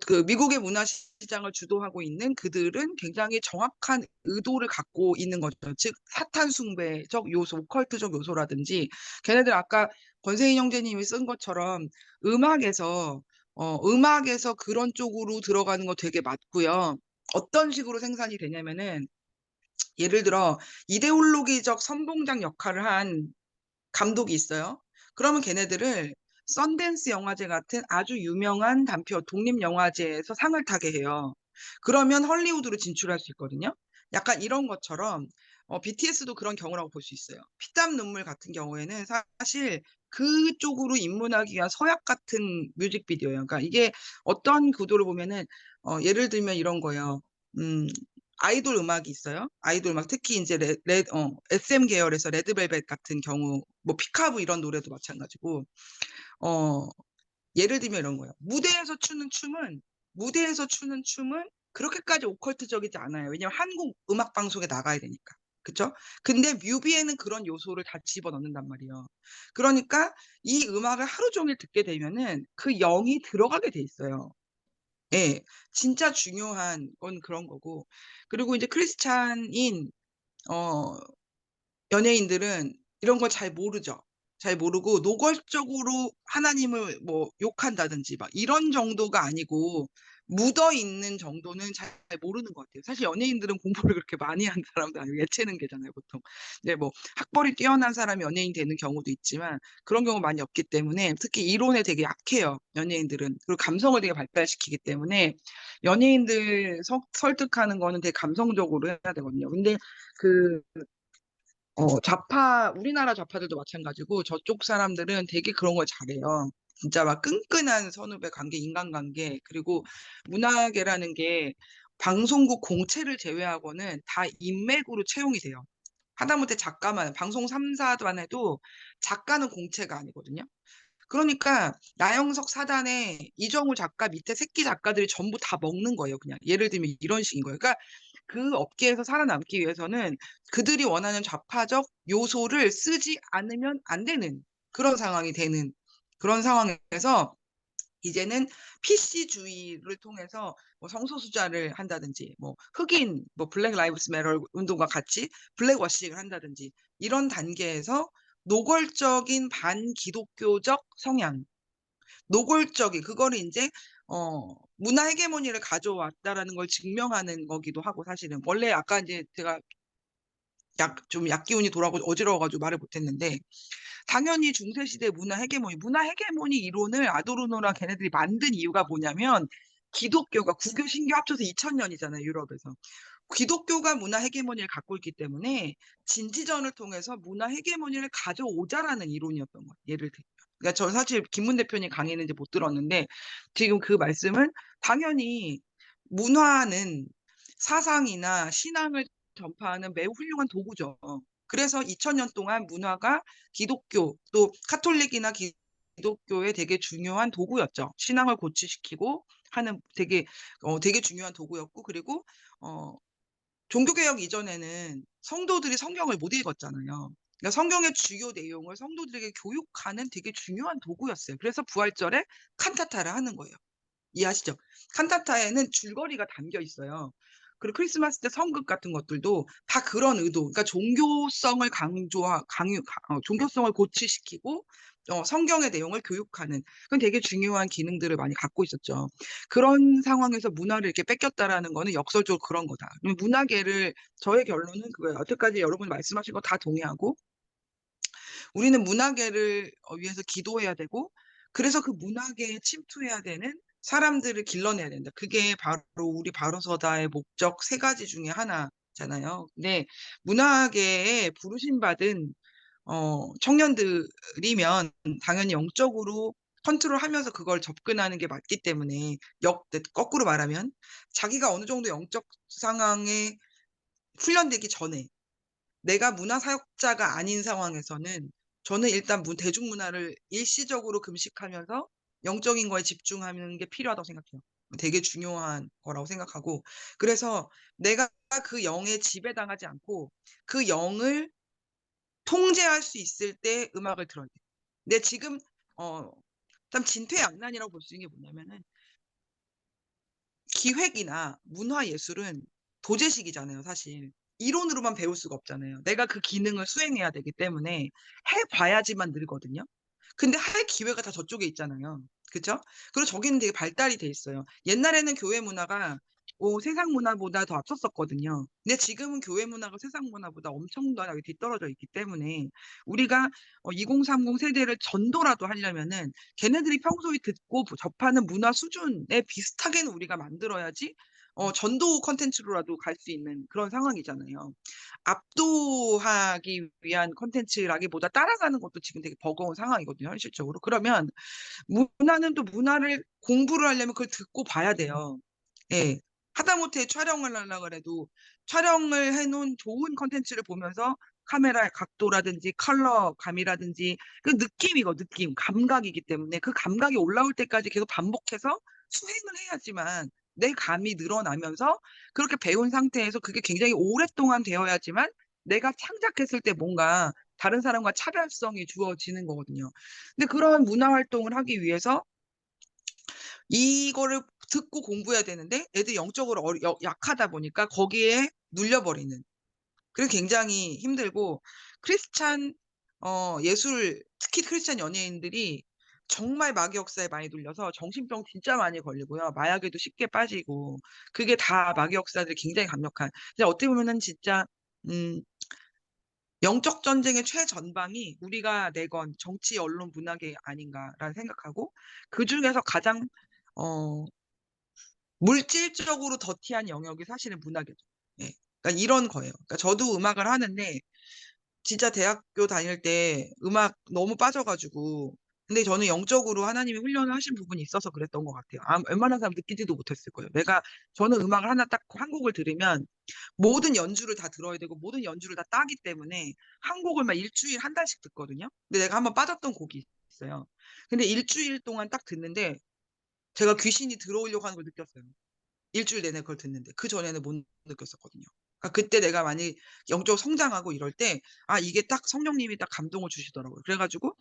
그 미국의 문화 시장을 주도하고 있는 그들은 굉장히 정확한 의도를 갖고 있는 거죠. 즉, 사탄 숭배적 요소, 오컬트적 요소라든지 걔네들 아까 권세인 형제님이 쓴 것처럼 음악에서 음악에서 그런 쪽으로 들어가는 거 되게 맞고요. 어떤 식으로 생산이 되냐면은 예를 들어 이데올로기적 선봉장 역할을 한 감독이 있어요. 그러면 걔네들을 썬댄스 영화제 같은 아주 유명한 단표 독립영화제에서 상을 타게 해요. 그러면 헐리우드로 진출할 수 있거든요. 약간 이런 것처럼 BTS도 그런 경우라고 볼 수 있어요. 피땀 눈물 같은 경우에는 사실 그쪽으로 입문하기 위한 서약 같은 뮤직비디오예요. 그러니까 이게 어떤 구도를 보면은 예를 들면 이런 거예요. 음, 아이돌 음악이 있어요. 아이돌 음악 특히 이제 SM 계열에서 레드벨벳 같은 경우 뭐 피카브 이런 노래도 마찬가지고 어 예를 들면 이런 거예요. 무대에서 추는 춤은 그렇게까지 오컬트적이지 않아요. 왜냐면 한국 음악 방송에 나가야 되니까. 그쵸? 근데 뮤비에는 그런 요소를 다 집어넣는단 말이에요. 그러니까 이 음악을 하루 종일 듣게 되면은 그 영이 들어가게 돼 있어요. 예, 진짜 중요한 건 그런 거고. 그리고 이제 크리스찬인, 어, 연예인들은 이런 걸 잘 모르죠. 잘 모르고 노골적으로 하나님을 뭐 욕한다든지 막 이런 정도가 아니고 묻어 있는 정도는 잘 모르는 것 같아요. 사실 연예인들은 공부를 그렇게 많이 한 사람도 아니고 예체능계잖아요, 보통. 이제 뭐 학벌이 뛰어난 사람이 연예인 되는 경우도 있지만 그런 경우 많이 없기 때문에 특히 이론에 되게 약해요, 연예인들은. 그리고 감성을 되게 발달시키기 때문에 연예인들 설득하는 거는 되게 감성적으로 해야 되거든요. 근데 그 우리나라 좌파들도 마찬가지고 저쪽 사람들은 되게 그런 걸 잘해요. 진짜 막 끈끈한 선후배 관계, 인간관계, 그리고 문화계라는 게 방송국 공채를 제외하고는 다 인맥으로 채용이 돼요. 하다못해 작가만, 방송 3사만 해도 작가는 공채가 아니거든요. 그러니까 나영석 사단에 이정우 작가 밑에 새끼 작가들이 전부 다 먹는 거예요. 그냥 예를 들면 이런 식인 거예요. 그러니까 그 업계에서 살아남기 위해서는 그들이 원하는 좌파적 요소를 쓰지 않으면 안 되는 그런 상황이 되는 그런 상황에서 이제는 PC주의를 통해서 뭐 성소수자를 한다든지 뭐 흑인 뭐 블랙 라이브스 매터 운동과 같이 블랙워싱을 한다든지 이런 단계에서 노골적인 반기독교적 성향, 노골적인 그거를 이제 문화 헤게모니를 가져왔다라는 걸 증명하는 거기도 하고 사실은 원래 아까 이제 제가 좀 약기운이 돌아오고 어지러워가지고 말을 못했는데 당연히 중세시대 문화 헤게모니 이론을 아도르노랑 걔네들이 만든 이유가 뭐냐면 기독교가 구교 신교 합쳐서 2000년이잖아요, 유럽에서. 기독교가 문화 헤게모니를 갖고 있기 때문에 진지전을 통해서 문화 헤게모니를 가져오자라는 이론이었던 거예요. 예를 들면. 그러니까 저는 사실 김문 대표님 강의는 이제 못 들었는데 지금 그 말씀은 당연히 문화는 사상이나 신앙을 전파하는 매우 훌륭한 도구죠. 그래서 2000년 동안 문화가 기독교 또 카톨릭이나 기독교의 되게 중요한 도구였죠. 신앙을 고취시키고 하는 되게 중요한 도구였고 그리고 종교개혁 이전에는 성도들이 성경을 못 읽었잖아요. 그러니까 성경의 주요 내용을 성도들에게 교육하는 되게 중요한 도구였어요. 그래서 부활절에 칸타타를 하는 거예요. 이해하시죠? 칸타타에는 줄거리가 담겨 있어요. 그리고 크리스마스 때 성극 같은 것들도 다 그런 의도, 그러니까 종교성을 종교성을 고취시키고 성경의 내용을 교육하는 그건 되게 중요한 기능들을 많이 갖고 있었죠. 그런 상황에서 문화를 이렇게 뺏겼다라는 거는 역설적으로 그런 거다. 문화계를 저의 결론은 그거예요. 여태까지 여러분이 말씀하신 거 다 동의하고 우리는 문화계를 위해서 기도해야 되고 그래서 그 부문화계에 침투해야 되는 사람들을 길러내야 된다. 그게 바로 우리 바로서다의 목적 세 가지 중에 하나잖아요. 근데 문화계에 부르심받은 청년들이면 당연히 영적으로 컨트롤하면서 그걸 접근하는 게 맞기 때문에 거꾸로 말하면 자기가 어느 정도 영적 상황에 훈련되기 전에 내가 문화사역자가 아닌 상황에서는 저는 일단 대중문화를 일시적으로 금식하면서 영적인 거에 집중하는 게 필요하다고 생각해요. 되게 중요한 거라고 생각하고 그래서 내가 그 영에 지배당하지 않고 그 영을 통제할 수 있을 때 음악을 들어야 돼요. 근데 지금 참 진퇴양난이라고 볼 수 있는 게 뭐냐면은 기획이나 문화예술은 도제식이잖아요, 사실. 이론으로만 배울 수가 없잖아요. 내가 그 기능을 수행해야 되기 때문에 해봐야지만 늘거든요. 근데 할 기회가 다 저쪽에 있잖아요. 그죠? 그리고 저기는 되게 발달이 돼 있어요. 옛날에는 교회 문화가 세상 문화보다 더 앞섰었거든요. 근데 지금은 교회 문화가 세상 문화보다 엄청나게 뒤떨어져 있기 때문에 우리가 2030 세대를 전도라도 하려면은 걔네들이 평소에 듣고 접하는 문화 수준에 비슷하게는 우리가 만들어야지 전도 컨텐츠로라도 갈 수 있는 그런 상황이잖아요. 압도하기 위한 컨텐츠라기보다 따라가는 것도 지금 되게 버거운 상황이거든요, 현실적으로. 그러면 문화는 또 문화를 공부를 하려면 그걸 듣고 봐야 돼요. 예. 하다못해 촬영을 하려고 해도 촬영을 해놓은 좋은 컨텐츠를 보면서 카메라의 각도라든지 컬러감이라든지 그 느낌, 감각이기 때문에 그 감각이 올라올 때까지 계속 반복해서 수행을 해야지만 내 감이 늘어나면서 그렇게 배운 상태에서 그게 굉장히 오랫동안 되어야지만 내가 창작했을 때 뭔가 다른 사람과 차별성이 주어지는 거거든요. 근데 그런 문화 활동을 하기 위해서 이거를 듣고 공부해야 되는데 애들이 영적으로 약하다 보니까 거기에 눌려버리는. 그래서 굉장히 힘들고 크리스찬 예술 특히 크리스찬 연예인들이 정말 마귀 역사에 많이 눌려서 정신병 진짜 많이 걸리고요. 마약에도 쉽게 빠지고 그게 다 마귀 역사들이 굉장히 강력한. 근데 어떻게 보면은 진짜 영적 전쟁의 최전방이 우리가 내건 정치, 언론, 문화계 아닌가라는 생각하고 그 중에서 가장 물질적으로 더티한 영역이 사실은 문학이죠. 예. 그러니까 이런 거예요. 그러니까 저도 음악을 하는데 진짜 대학교 다닐 때 음악 너무 빠져가지고 근데 저는 영적으로 하나님이 훈련을 하신 부분이 있어서 그랬던 것 같아요. 웬만한 사람 느끼지도 못했을 거예요. 저는 음악을 하나 딱 한 곡을 들으면 모든 연주를 다 들어야 되고 모든 연주를 다 따기 때문에 한 곡을 막 일주일 한 달씩 듣거든요. 근데 내가 한번 빠졌던 곡이 있어요. 근데 일주일 동안 딱 듣는데 제가 귀신이 들어오려고 하는 걸 느꼈어요. 일주일 내내 그걸 듣는데 그 전에는 못 느꼈었거든요. 그러니까 그때 내가 많이 영적으로 성장하고 이럴 때 이게 딱 성령님이 딱 감동을 주시더라고요. 그래가지고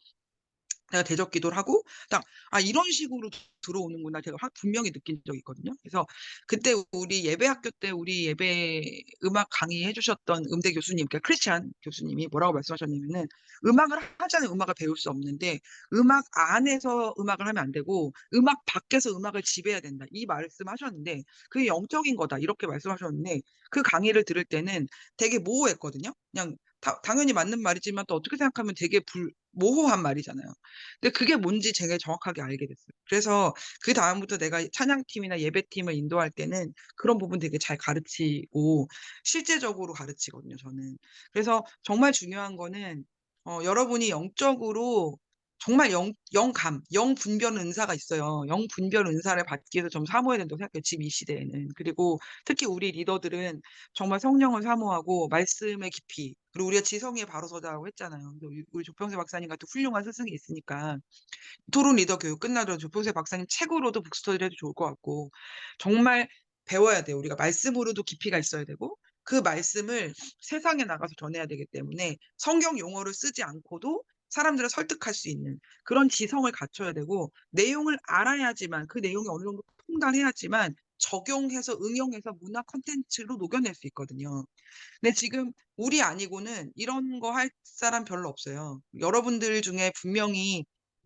내가 대적 기도를 하고 딱 이런 식으로 들어오는구나 제가 분명히 느낀 적이 있거든요. 그래서 그때 우리 예배학교 때 우리 예배 음악 강의해 주셨던 음대 교수님, 그러니까 크리스찬 교수님이 뭐라고 말씀하셨냐면은 음악을 하자는 음악을 배울 수 없는데 음악 안에서 음악을 하면 안 되고 음악 밖에서 음악을 지배해야 된다. 이 말씀하셨는데 그게 영적인 거다. 이렇게 말씀하셨는데 그 강의를 들을 때는 되게 모호했거든요. 그냥 당연히 맞는 말이지만 또 어떻게 생각하면 되게 모호한 말이잖아요. 근데 그게 뭔지 제가 정확하게 알게 됐어요. 그래서 그 다음부터 내가 찬양팀이나 예배팀을 인도할 때는 그런 부분 되게 잘 가르치고 실제적으로 가르치거든요, 저는. 그래서 정말 중요한 거는 여러분이 영적으로 정말 영감, 영분별 은사가 있어요. 영분별 은사를 받기 위해서 좀 사모해야 된다고 생각해요, 지금 이 시대에는. 그리고 특히 우리 리더들은 정말 성령을 사모하고 말씀의 깊이, 그리고 우리가 지성에 바로 서자라고 했잖아요. 근데 우리 조평세 박사님 같은 훌륭한 스승이 있으니까 토론 리더 교육 끝나도 조평세 박사님 책으로도 북스터디를 해도 좋을 것 같고 정말 배워야 돼요. 우리가 말씀으로도 깊이가 있어야 되고 그 말씀을 세상에 나가서 전해야 되기 때문에 성경 용어를 쓰지 않고도 사람들을 설득할 수 있는 그런 지성을 갖춰야 되고 내용을 알아야지만 그 내용이 어느 정도 통달해야지만 적용해서 응용해서 문화 콘텐츠로 녹여낼 수 있거든요. 근데 지금 우리 아니고는 이런 거 할 사람 별로 없어요. 여러분들 중에 분명히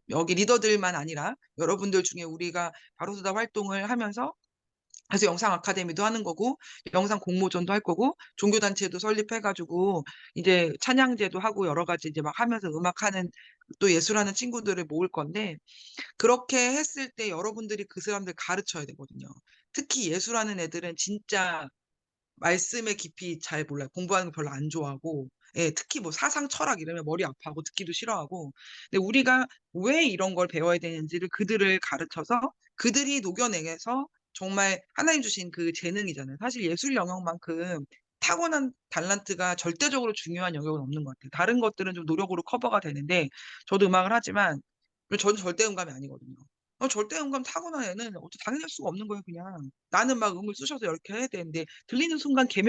여기 리더들만 아니라 여러분들 중에 우리가 바로수다 활동을 하면서 그래서 영상 아카데미도 하는 거고 영상 공모전도 할 거고 종교단체도 설립해가지고 이제 찬양제도 하고 여러 가지 이제 막 하면서 음악하는 또 예술하는 친구들을 모을 건데 그렇게 했을 때 여러분들이 그 사람들 가르쳐야 되거든요. 특히 예술하는 애들은 진짜 말씀의 깊이 잘 몰라요. 공부하는 거 별로 안 좋아하고, 예, 특히 뭐 사상 철학 이러면 머리 아파하고 듣기도 싫어하고. 근데 우리가 왜 이런 걸 배워야 되는지를 그들을 가르쳐서 그들이 녹여내서 정말 하나님 주신 그 재능이잖아요. 사실 예술 영역만큼 타고난 달란트가 절대적으로 중요한 영역은 없는 것 같아요. 다른 것들은 좀 노력으로 커버가 되는데, 저도 음악을 하지만, 저는 절대 음감이 아니거든요. 절대 음감 타고난 애는 어떻게 당연할 수가 없는 거예요, 그냥. 나는 막 음을 쑤셔서 이렇게 해야 되는데 들리는 순간 개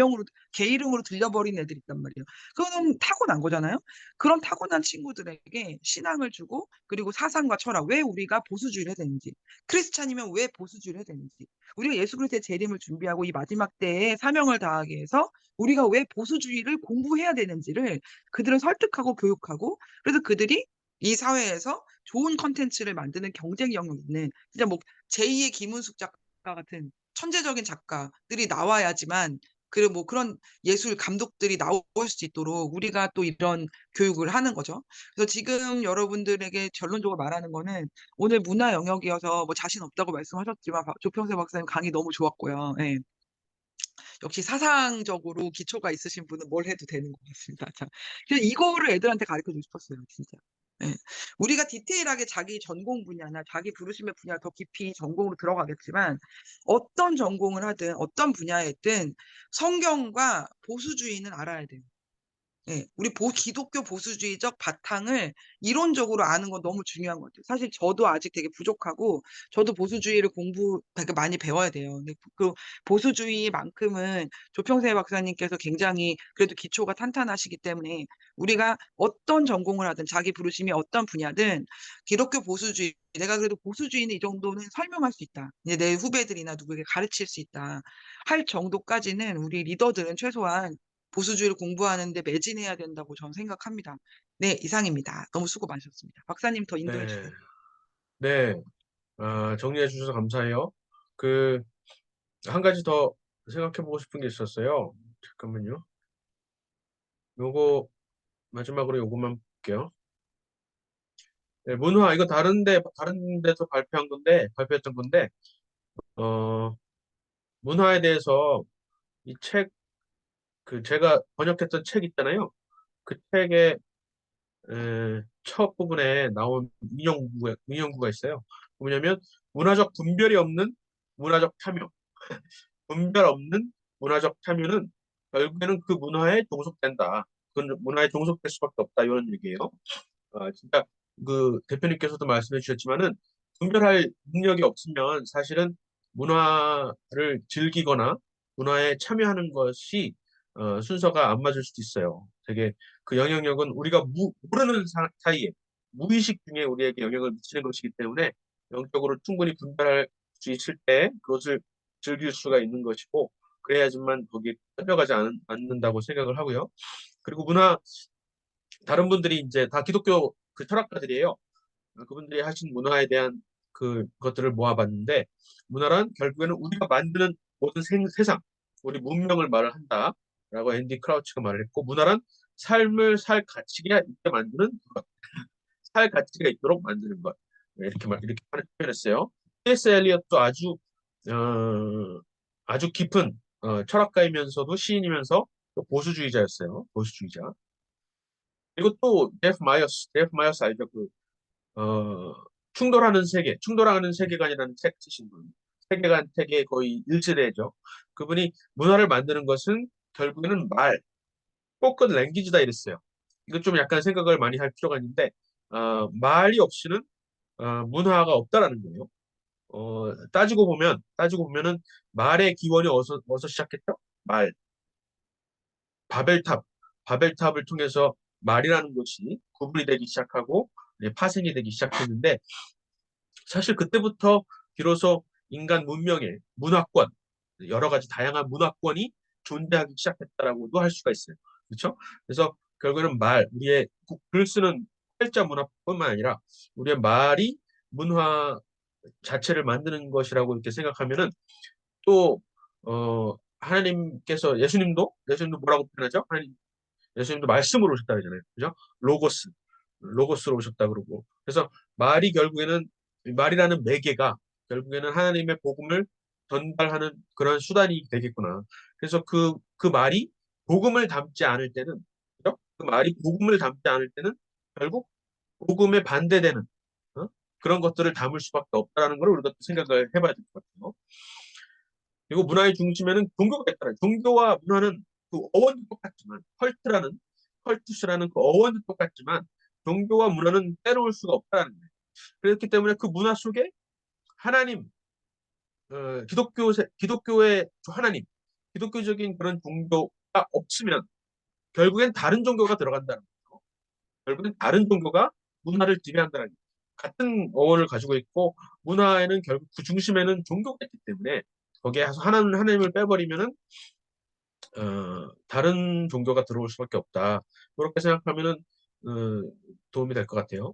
이름으로 들려버린 애들 있단 말이에요. 그거는 타고난 거잖아요. 그런 타고난 친구들에게 신앙을 주고 그리고 사상과 철학 왜 우리가 보수주의를 해야 되는지 크리스찬이면 왜 보수주의를 해야 되는지 우리가 예수 그리스도의 재림을 준비하고 이 마지막 때에 사명을 다하기 위해서 우리가 왜 보수주의를 공부해야 되는지를 그들을 설득하고 교육하고 그래서 그들이 이 사회에서 좋은 컨텐츠를 만드는 경쟁 영역 있는 진짜 뭐 제2의 김은숙 작가 같은 천재적인 작가들이 나와야지만 그리고 뭐 그런 예술 감독들이 나올 수 있도록 우리가 또 이런 교육을 하는 거죠. 그래서 지금 여러분들에게 결론적으로 말하는 거는 오늘 문화 영역이어서 뭐 자신 없다고 말씀하셨지만 조평세 박사님 강의 너무 좋았고요. 예. 역시 사상적으로 기초가 있으신 분은 뭘 해도 되는 것 같습니다. 자, 그래서 이거를 애들한테 가르쳐 주고 싶었어요, 진짜. 예. 우리가 디테일하게 자기 전공 분야나 자기 부르심의 분야 더 깊이 전공으로 들어가겠지만 어떤 전공을 하든 어떤 분야에든 성경과 보수주의는 알아야 돼요. 예, 우리 기독교 보수주의적 바탕을 이론적으로 아는 건 너무 중요한 것 같아요. 사실 저도 아직 되게 부족하고, 저도 보수주의를 되게 많이 배워야 돼요. 근데 그 보수주의만큼은 조평세 박사님께서 굉장히 그래도 기초가 탄탄하시기 때문에 우리가 어떤 전공을 하든 자기 부르심이 어떤 분야든 기독교 보수주의, 내가 그래도 보수주의는 이 정도는 설명할 수 있다. 이제 내 후배들이나 누구에게 가르칠 수 있다. 할 정도까지는 우리 리더들은 최소한 보수주의를 공부하는데 매진해야 된다고 저는 생각합니다. 네, 이상입니다. 너무 수고 많으셨습니다. 박사님 더 인도해 네, 주세요. 네, 정리해 주셔서 감사해요. 그, 한 가지 더 생각해 보고 싶은 게 있었어요. 잠깐만요. 요거, 마지막으로 요것만 볼게요. 네, 문화, 이거 다른 데서 발표했던 건데, 어, 문화에 대해서 이 책, 제가 번역했던 책 있잖아요. 그 책의 첫 부분에 나온 인용구가 있어요. 뭐냐면 문화적 분별이 없는 문화적 참여, 분별 없는 문화적 참여는 결국에는 그 문화에 종속된다. 그건 문화에 종속될 수밖에 없다. 이런 얘기예요. 진짜 그 대표님께서도 말씀해 주셨지만은 분별할 능력이 없으면 사실은 문화를 즐기거나 문화에 참여하는 것이 순서가 안 맞을 수도 있어요. 되게 그 영향력은 우리가 모르는 사이에 무의식 중에 우리에게 영향을 미치는 것이기 때문에 영적으로 충분히 분별할 수 있을 때 그것을 즐길 수가 있는 것이고 그래야지만 거기에 참여가지 않는다고 생각을 하고요. 그리고 다른 분들이 이제 다 기독교 그 철학가들이에요. 그분들이 하신 문화에 대한 것들을 모아봤는데 문화란 결국에는 우리가 만드는 모든 세상, 우리 문명을 말을 한다라고 앤디 크라우치가 말을 했고 문화란 삶을 살 가치가 있게 만드는 것, 살 가치가 있도록 만드는 것 이렇게 표현했어요. T.S. 엘리엇도 아주 깊은 철학가이면서도 시인이면서 또 보수주의자였어요. 보수주의자. 그리고 또 제프 마이어스 알죠? 충돌하는 세계관이라는 책 쓰신 분. 세계관 책에 거의 일치되죠. 그분이 문화를 만드는 것은 결국에는 spoken language다 이랬어요. 이거 좀 약간 생각을 많이 할 필요가 있는데, 말이 없이는 문화가 없다라는 거예요. 따지고 보면은 말의 기원이 어디서 시작했죠? 말. 바벨탑. 바벨탑을 통해서 말이라는 것이 구분이 되기 시작하고 이제 파생이 되기 시작했는데 사실 그때부터 비로소 인간 문명의 문화권, 여러 가지 다양한 문화권이 존재하기 시작했다라고도 할 수가 있어요. 그렇죠? 그래서 결국에는 우리의 글 쓰는 활자 문화뿐만 아니라 우리의 말이 문화 자체를 만드는 것이라고 이렇게 생각하면은 또 예수님도 뭐라고 표현하죠? 예수님도 말씀으로 오셨다 그러잖아요. 그죠? 로고스로 오셨다 그러고. 그래서 말이라는 매개가 결국에는 하나님의 복음을 전달하는 그런 수단이 되겠구나. 그래서 그 말이 복음을 담지 않을 때는, 그죠? 그 말이 복음을 담지 않을 때는 결국 복음에 반대되는 그런 것들을 담을 수밖에 없다는 걸 우리가 또 생각을 해봐야 될 것 같아요. 그리고 문화의 중심에는 종교가 있잖아요. 종교와 문화는 그 어원도 똑같지만 컬투스라는 그 어원도 똑같지만 종교와 문화는 빼놓을 수가 없다는 거예요. 그렇기 때문에 그 문화 속에 하나님, 기독교의 하나님, 기독교적인 그런 종교가 없으면 결국엔 다른 종교가 들어간다는 거죠. 결국엔 다른 종교가 문화를 지배한다는 거예요. 같은 어원을 가지고 있고 문화에는 결국 그 중심에는 종교가 있기 때문에 거기에 하나님을 빼버리면은 다른 종교가 들어올 수밖에 없다. 그렇게 생각하면은 도움이 될 것 같아요.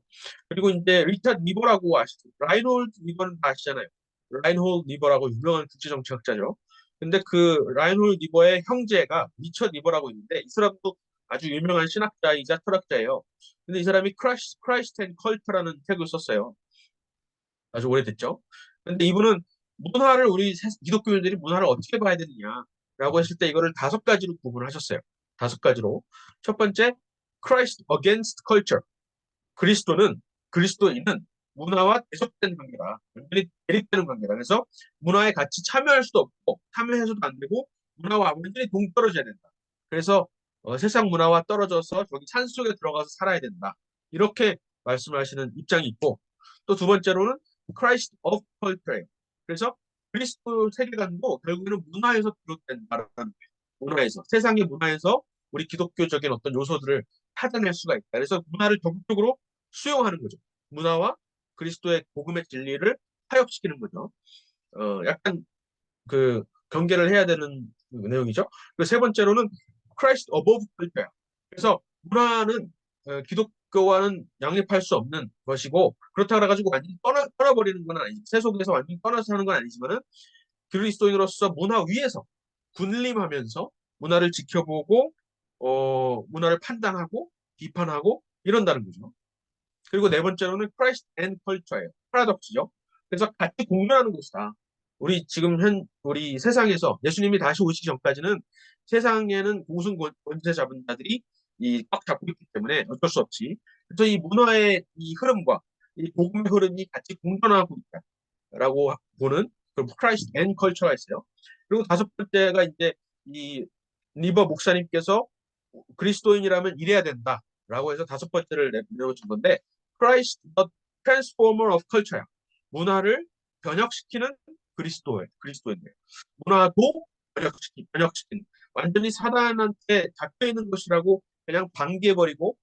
그리고 이제 리차드 니버라고 아시죠? 라인홀드 니버는 다 아시잖아요. 라인홀드 니버라고 유명한 국제정치학자죠. 근데 그 라인홀드 니버의 형제가 리처드 니버라고 있는데 이 사람도 아주 유명한 신학자이자 철학자예요. 근데 이 사람이 크라이스트 앤 컬트라는 책을 썼어요. 아주 오래됐죠. 근데 이분은 우리 기독교인들이 문화를 어떻게 봐야 되느냐라고 했을 때 이거를 5가지로 구분하셨어요. 5가지로. 첫 번째, Christ against culture. 그리스도인은 문화와 대적된 관계다. 완전히 대립되는 관계다. 그래서 문화에 같이 참여할 수도 없고 참여해서도 안 되고 문화와 완전히 동떨어져야 된다. 그래서 세상 문화와 떨어져서 저기 산속에 들어가서 살아야 된다. 이렇게 말씀하시는 입장이 있고 또 두 번째로는 Christ of culture예요. 그래서 그리스도 세계관도 결국에는 문화에서 비롯된다라는 거예요. 세상의 문화에서 우리 기독교적인 어떤 요소들을 찾아낼 수가 있다. 그래서 문화를 적극적으로 수용하는 거죠. 문화와 그리스도의 복음의 진리를 타협시키는 거죠. 약간 그 경계를 해야 되는 내용이죠. 그리고 세 번째로는 Christ above culture. 그래서 문화는 기독교와는 양립할 수 없는 것이고 그렇다고 해가지고 완전히 떠나버리는 건 아니지. 세속에서 완전히 떠나서 사는 건 아니지만은 그리스도인으로서 문화 위에서 군림하면서 문화를 지켜보고 문화를 판단하고 비판하고 이런다는 거죠. 그리고 네 번째로는 Christ and Culture예요. 파라독스죠. 그래서 같이 공존하는 것이다. 우리 세상에서 예수님이 다시 오시기 전까지는 세상에는 우승 권세 잡은 자들이 꽉 잡고 있기 때문에 어쩔 수 없이. 그래서 이 문화의 이 흐름과 이 복음의 흐름이 같이 공존하고 있다라고 보는 그 크라이스트 앤 컬처가 있어요. 그리고 다섯 번째가 이제 이 리버 목사님께서 그리스도인이라면 이래야 된다라고 해서 다섯 번째를 내어준 건데, Christ the Transformer of Culture야. 문화를 변혁시키는 그리스도인이에요. 문화도 변혁시키는 완전히 사단한테 잡혀 있는 것이라고 그냥 방기해버리고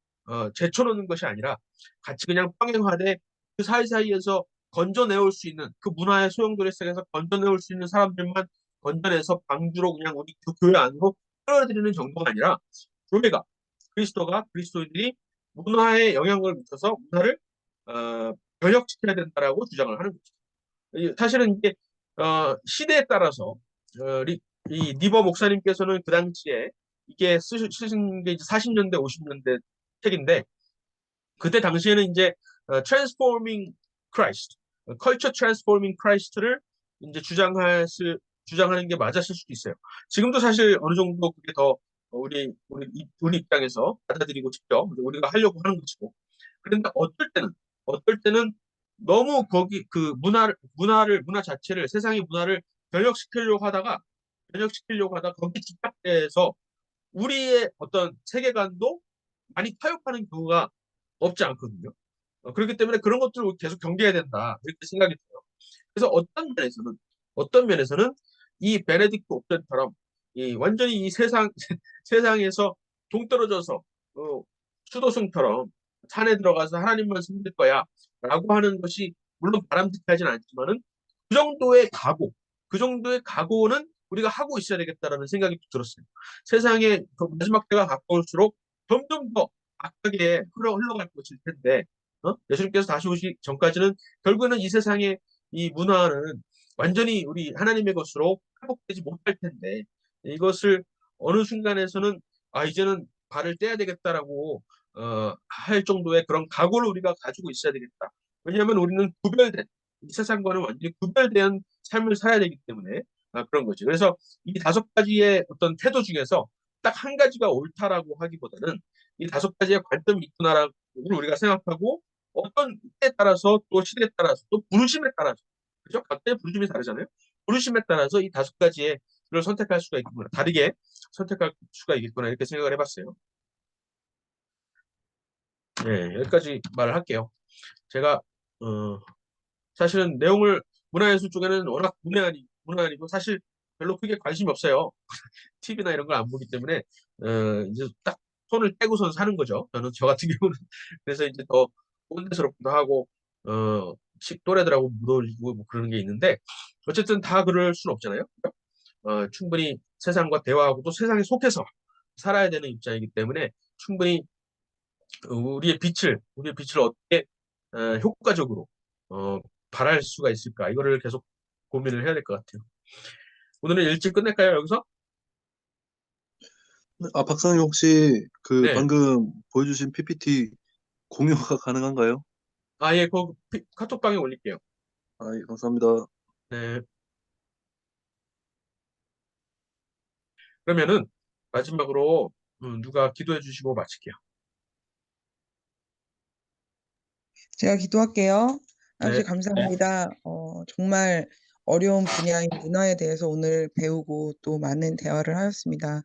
제쳐놓는 것이 아니라 같이 그냥 평행하되 그 사이사이에서 건져내올 수 있는, 그 문화의 소용돌이 속에서 건져내올 수 있는 사람들만 건져내서 방주로 그냥 우리 그 교회 안으로 끌어들이는 정도가 아니라, 교회가, 그리스도가, 그리스도인들이 문화에 영향을 미쳐서 문화를 변혁시켜야 된다라고 주장을 하는 거죠. 사실은 이게 시대에 따라서 이 니버 목사님께서는 그 당시에 이게 쓰신 게 이제 40년대, 50년대 책인데, 그때 당시에는 이제 Transforming Christ, Culture Transforming Christ를 이제 주장하는 게 맞았을 수도 있어요. 지금도 사실 어느 정도 그게 더 우리 입장에서 받아들이고 직접 우리가 하려고 하는 것이고. 그런데 어떨 때는 너무 거기 그 문화 자체를, 세상의 문화를 변혁시키려고 하다가 거기 집착돼서 우리의 어떤 세계관도 많이 타협하는 경우가 없지 않거든요. 그렇기 때문에 그런 것들을 계속 경계해야 된다, 이렇게 생각이 들어요. 그래서 어떤 면에서는 이 베네딕트 옵션처럼 이 완전히 이 세상에서 동떨어져서 수도승처럼 산에 들어가서 하나님만 섬길 거야라고 하는 것이 물론 바람직하진 않지만은 그 정도의 각오는 우리가 하고 있어야 되겠다라는 생각이 들었어요. 세상의 그 마지막 때가 가까울수록 점점 더 악하게 흘러갈 것일 텐데, 예수님께서 다시 오시기 전까지는 결국에는 이 세상의 이 문화는 완전히 우리 하나님의 것으로 회복되지 못할 텐데, 이것을 어느 순간에서는 이제는 발을 떼야 되겠다라고 할 정도의 그런 각오를 우리가 가지고 있어야 되겠다. 왜냐하면 우리는 이 세상과는 완전히 구별된 삶을 살아야 되기 때문에 그런 거죠. 그래서 이 다섯 가지의 어떤 태도 중에서 딱 한 가지가 옳다라고 하기보다는 이 다섯 가지의 관점이 있구나라고 우리가 생각하고, 어떤 때에 따라서 또 시대에 따라서 또 부르심에 따라서, 그죠? 각자의 부르심이 다르잖아요. 부르심에 따라서 이 다섯 가지의 를 선택할 수가 있구나, 다르게 선택할 수가 있겠구나, 이렇게 생각을 해봤어요. 네, 여기까지 말을 할게요. 제가 사실은 내용을, 문화예술 쪽에는 워낙 문외한이고 사실 별로 크게 관심이 없어요. TV나 이런 걸 안 보기 때문에 이제 딱 손을 떼고선 사는 거죠. 저 같은 경우는. 그래서 이제 더 꼰대스럽기도 하고 또래들하고 못 어울리고 뭐 그러는 게 있는데, 어쨌든 다 그럴 수는 없잖아요. 충분히 세상과 대화하고 또 세상에 속해서 살아야 되는 입장이기 때문에 충분히 우리의 빛을 어떻게 효과적으로 발할 수가 있을까, 이거를 계속 고민을 해야 될 것 같아요. 오늘은 일찍 끝낼까요, 여기서? 박사님 혹시 그 네. 방금 보여주신 PPT 공유가 가능한가요? 예, 카톡방에 올릴게요. 예, 감사합니다. 네. 그러면은 마지막으로 누가 기도해 주시고 마칠게요. 제가 기도할게요. 아버지 네. 감사합니다. 정말 어려운 분야인 문화에 대해서 오늘 배우고 또 많은 대화를 하였습니다.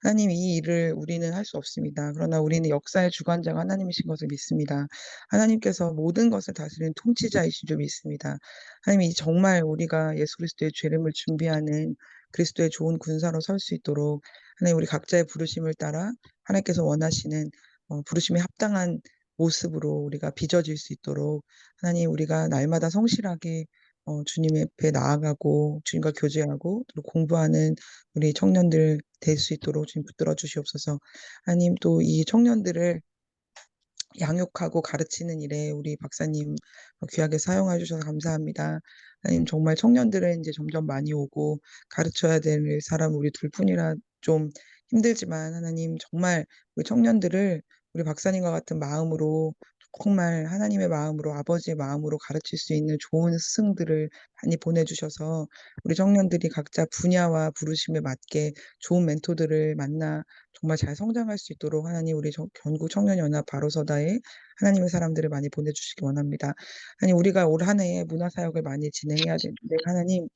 하나님, 이 일을 우리는 할 수 없습니다. 그러나 우리는 역사의 주관자가 하나님이신 것을 믿습니다. 하나님께서 모든 것을 다스리는 통치자이신 줄 믿습니다. 하나님, 이 정말 우리가 예수 그리스도의 죄름을 준비하는 그리스도의 좋은 군사로 설 수 있도록 하나님, 우리 각자의 부르심을 따라 하나님께서 원하시는 부르심에 합당한 모습으로 우리가 빚어질 수 있도록 하나님, 우리가 날마다 성실하게 주님 앞에 나아가고 주님과 교제하고 또 공부하는 우리 청년들 될 수 있도록 주님 붙들어 주시옵소서. 하나님, 또 이 청년들을 양육하고 가르치는 일에 우리 박사님 귀하게 사용해 주셔서 감사합니다. 하나님, 정말 청년들은 이제 점점 많이 오고 가르쳐야 될 사람 우리 둘뿐이라 좀 힘들지만 하나님, 정말 우리 청년들을 우리 박사님과 같은 마음으로 정말 하나님의 마음으로 아버지의 마음으로 가르칠 수 있는 좋은 스승들을 많이 보내주셔서 우리 청년들이 각자 분야와 부르심에 맞게 좋은 멘토들을 만나 정말 잘 성장할 수 있도록 하나님 우리 전국 청년연합 바로서다에 하나님의 사람들을 많이 보내주시기 원합니다. 아니 우리가 올 한 해에 문화사역을 많이 진행해야 되는데 하나님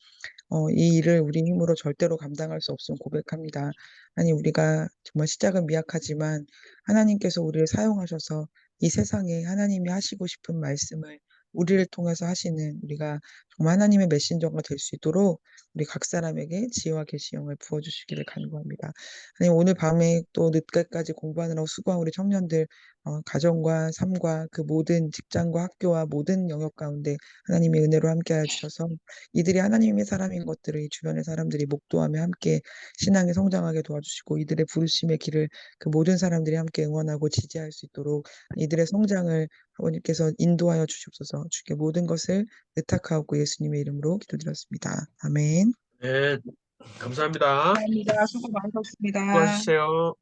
이 일을 우리 힘으로 절대로 감당할 수 없음을 고백합니다. 아니, 우리가 정말 시작은 미약하지만 하나님께서 우리를 사용하셔서 이 세상에 하나님이 하시고 싶은 말씀을 우리를 통해서 하시는 우리가 정말 하나님의 메신저가 될 수 있도록 우리 각 사람에게 지혜와 계시형을 부어주시기를 간구합니다. 아니, 오늘 밤에 또 늦게까지 공부하느라고 수고한 우리 청년들 가정과 삶과 그 모든 직장과 학교와 모든 영역 가운데 하나님의 은혜로 함께하여 주셔서 이들이 하나님의 사람인 것들을 이 주변의 사람들이 목도하며 함께 신앙에 성장하게 도와주시고 이들의 부르심의 길을 그 모든 사람들이 함께 응원하고 지지할 수 있도록 이들의 성장을 아버님께서 인도하여 주시옵소서. 주께 모든 것을 의탁하옵고 예수님의 이름으로 기도드렸습니다. 아멘. 네, 감사합니다. 감사합니다. 수고 많으셨습니다. 수고하셨어요.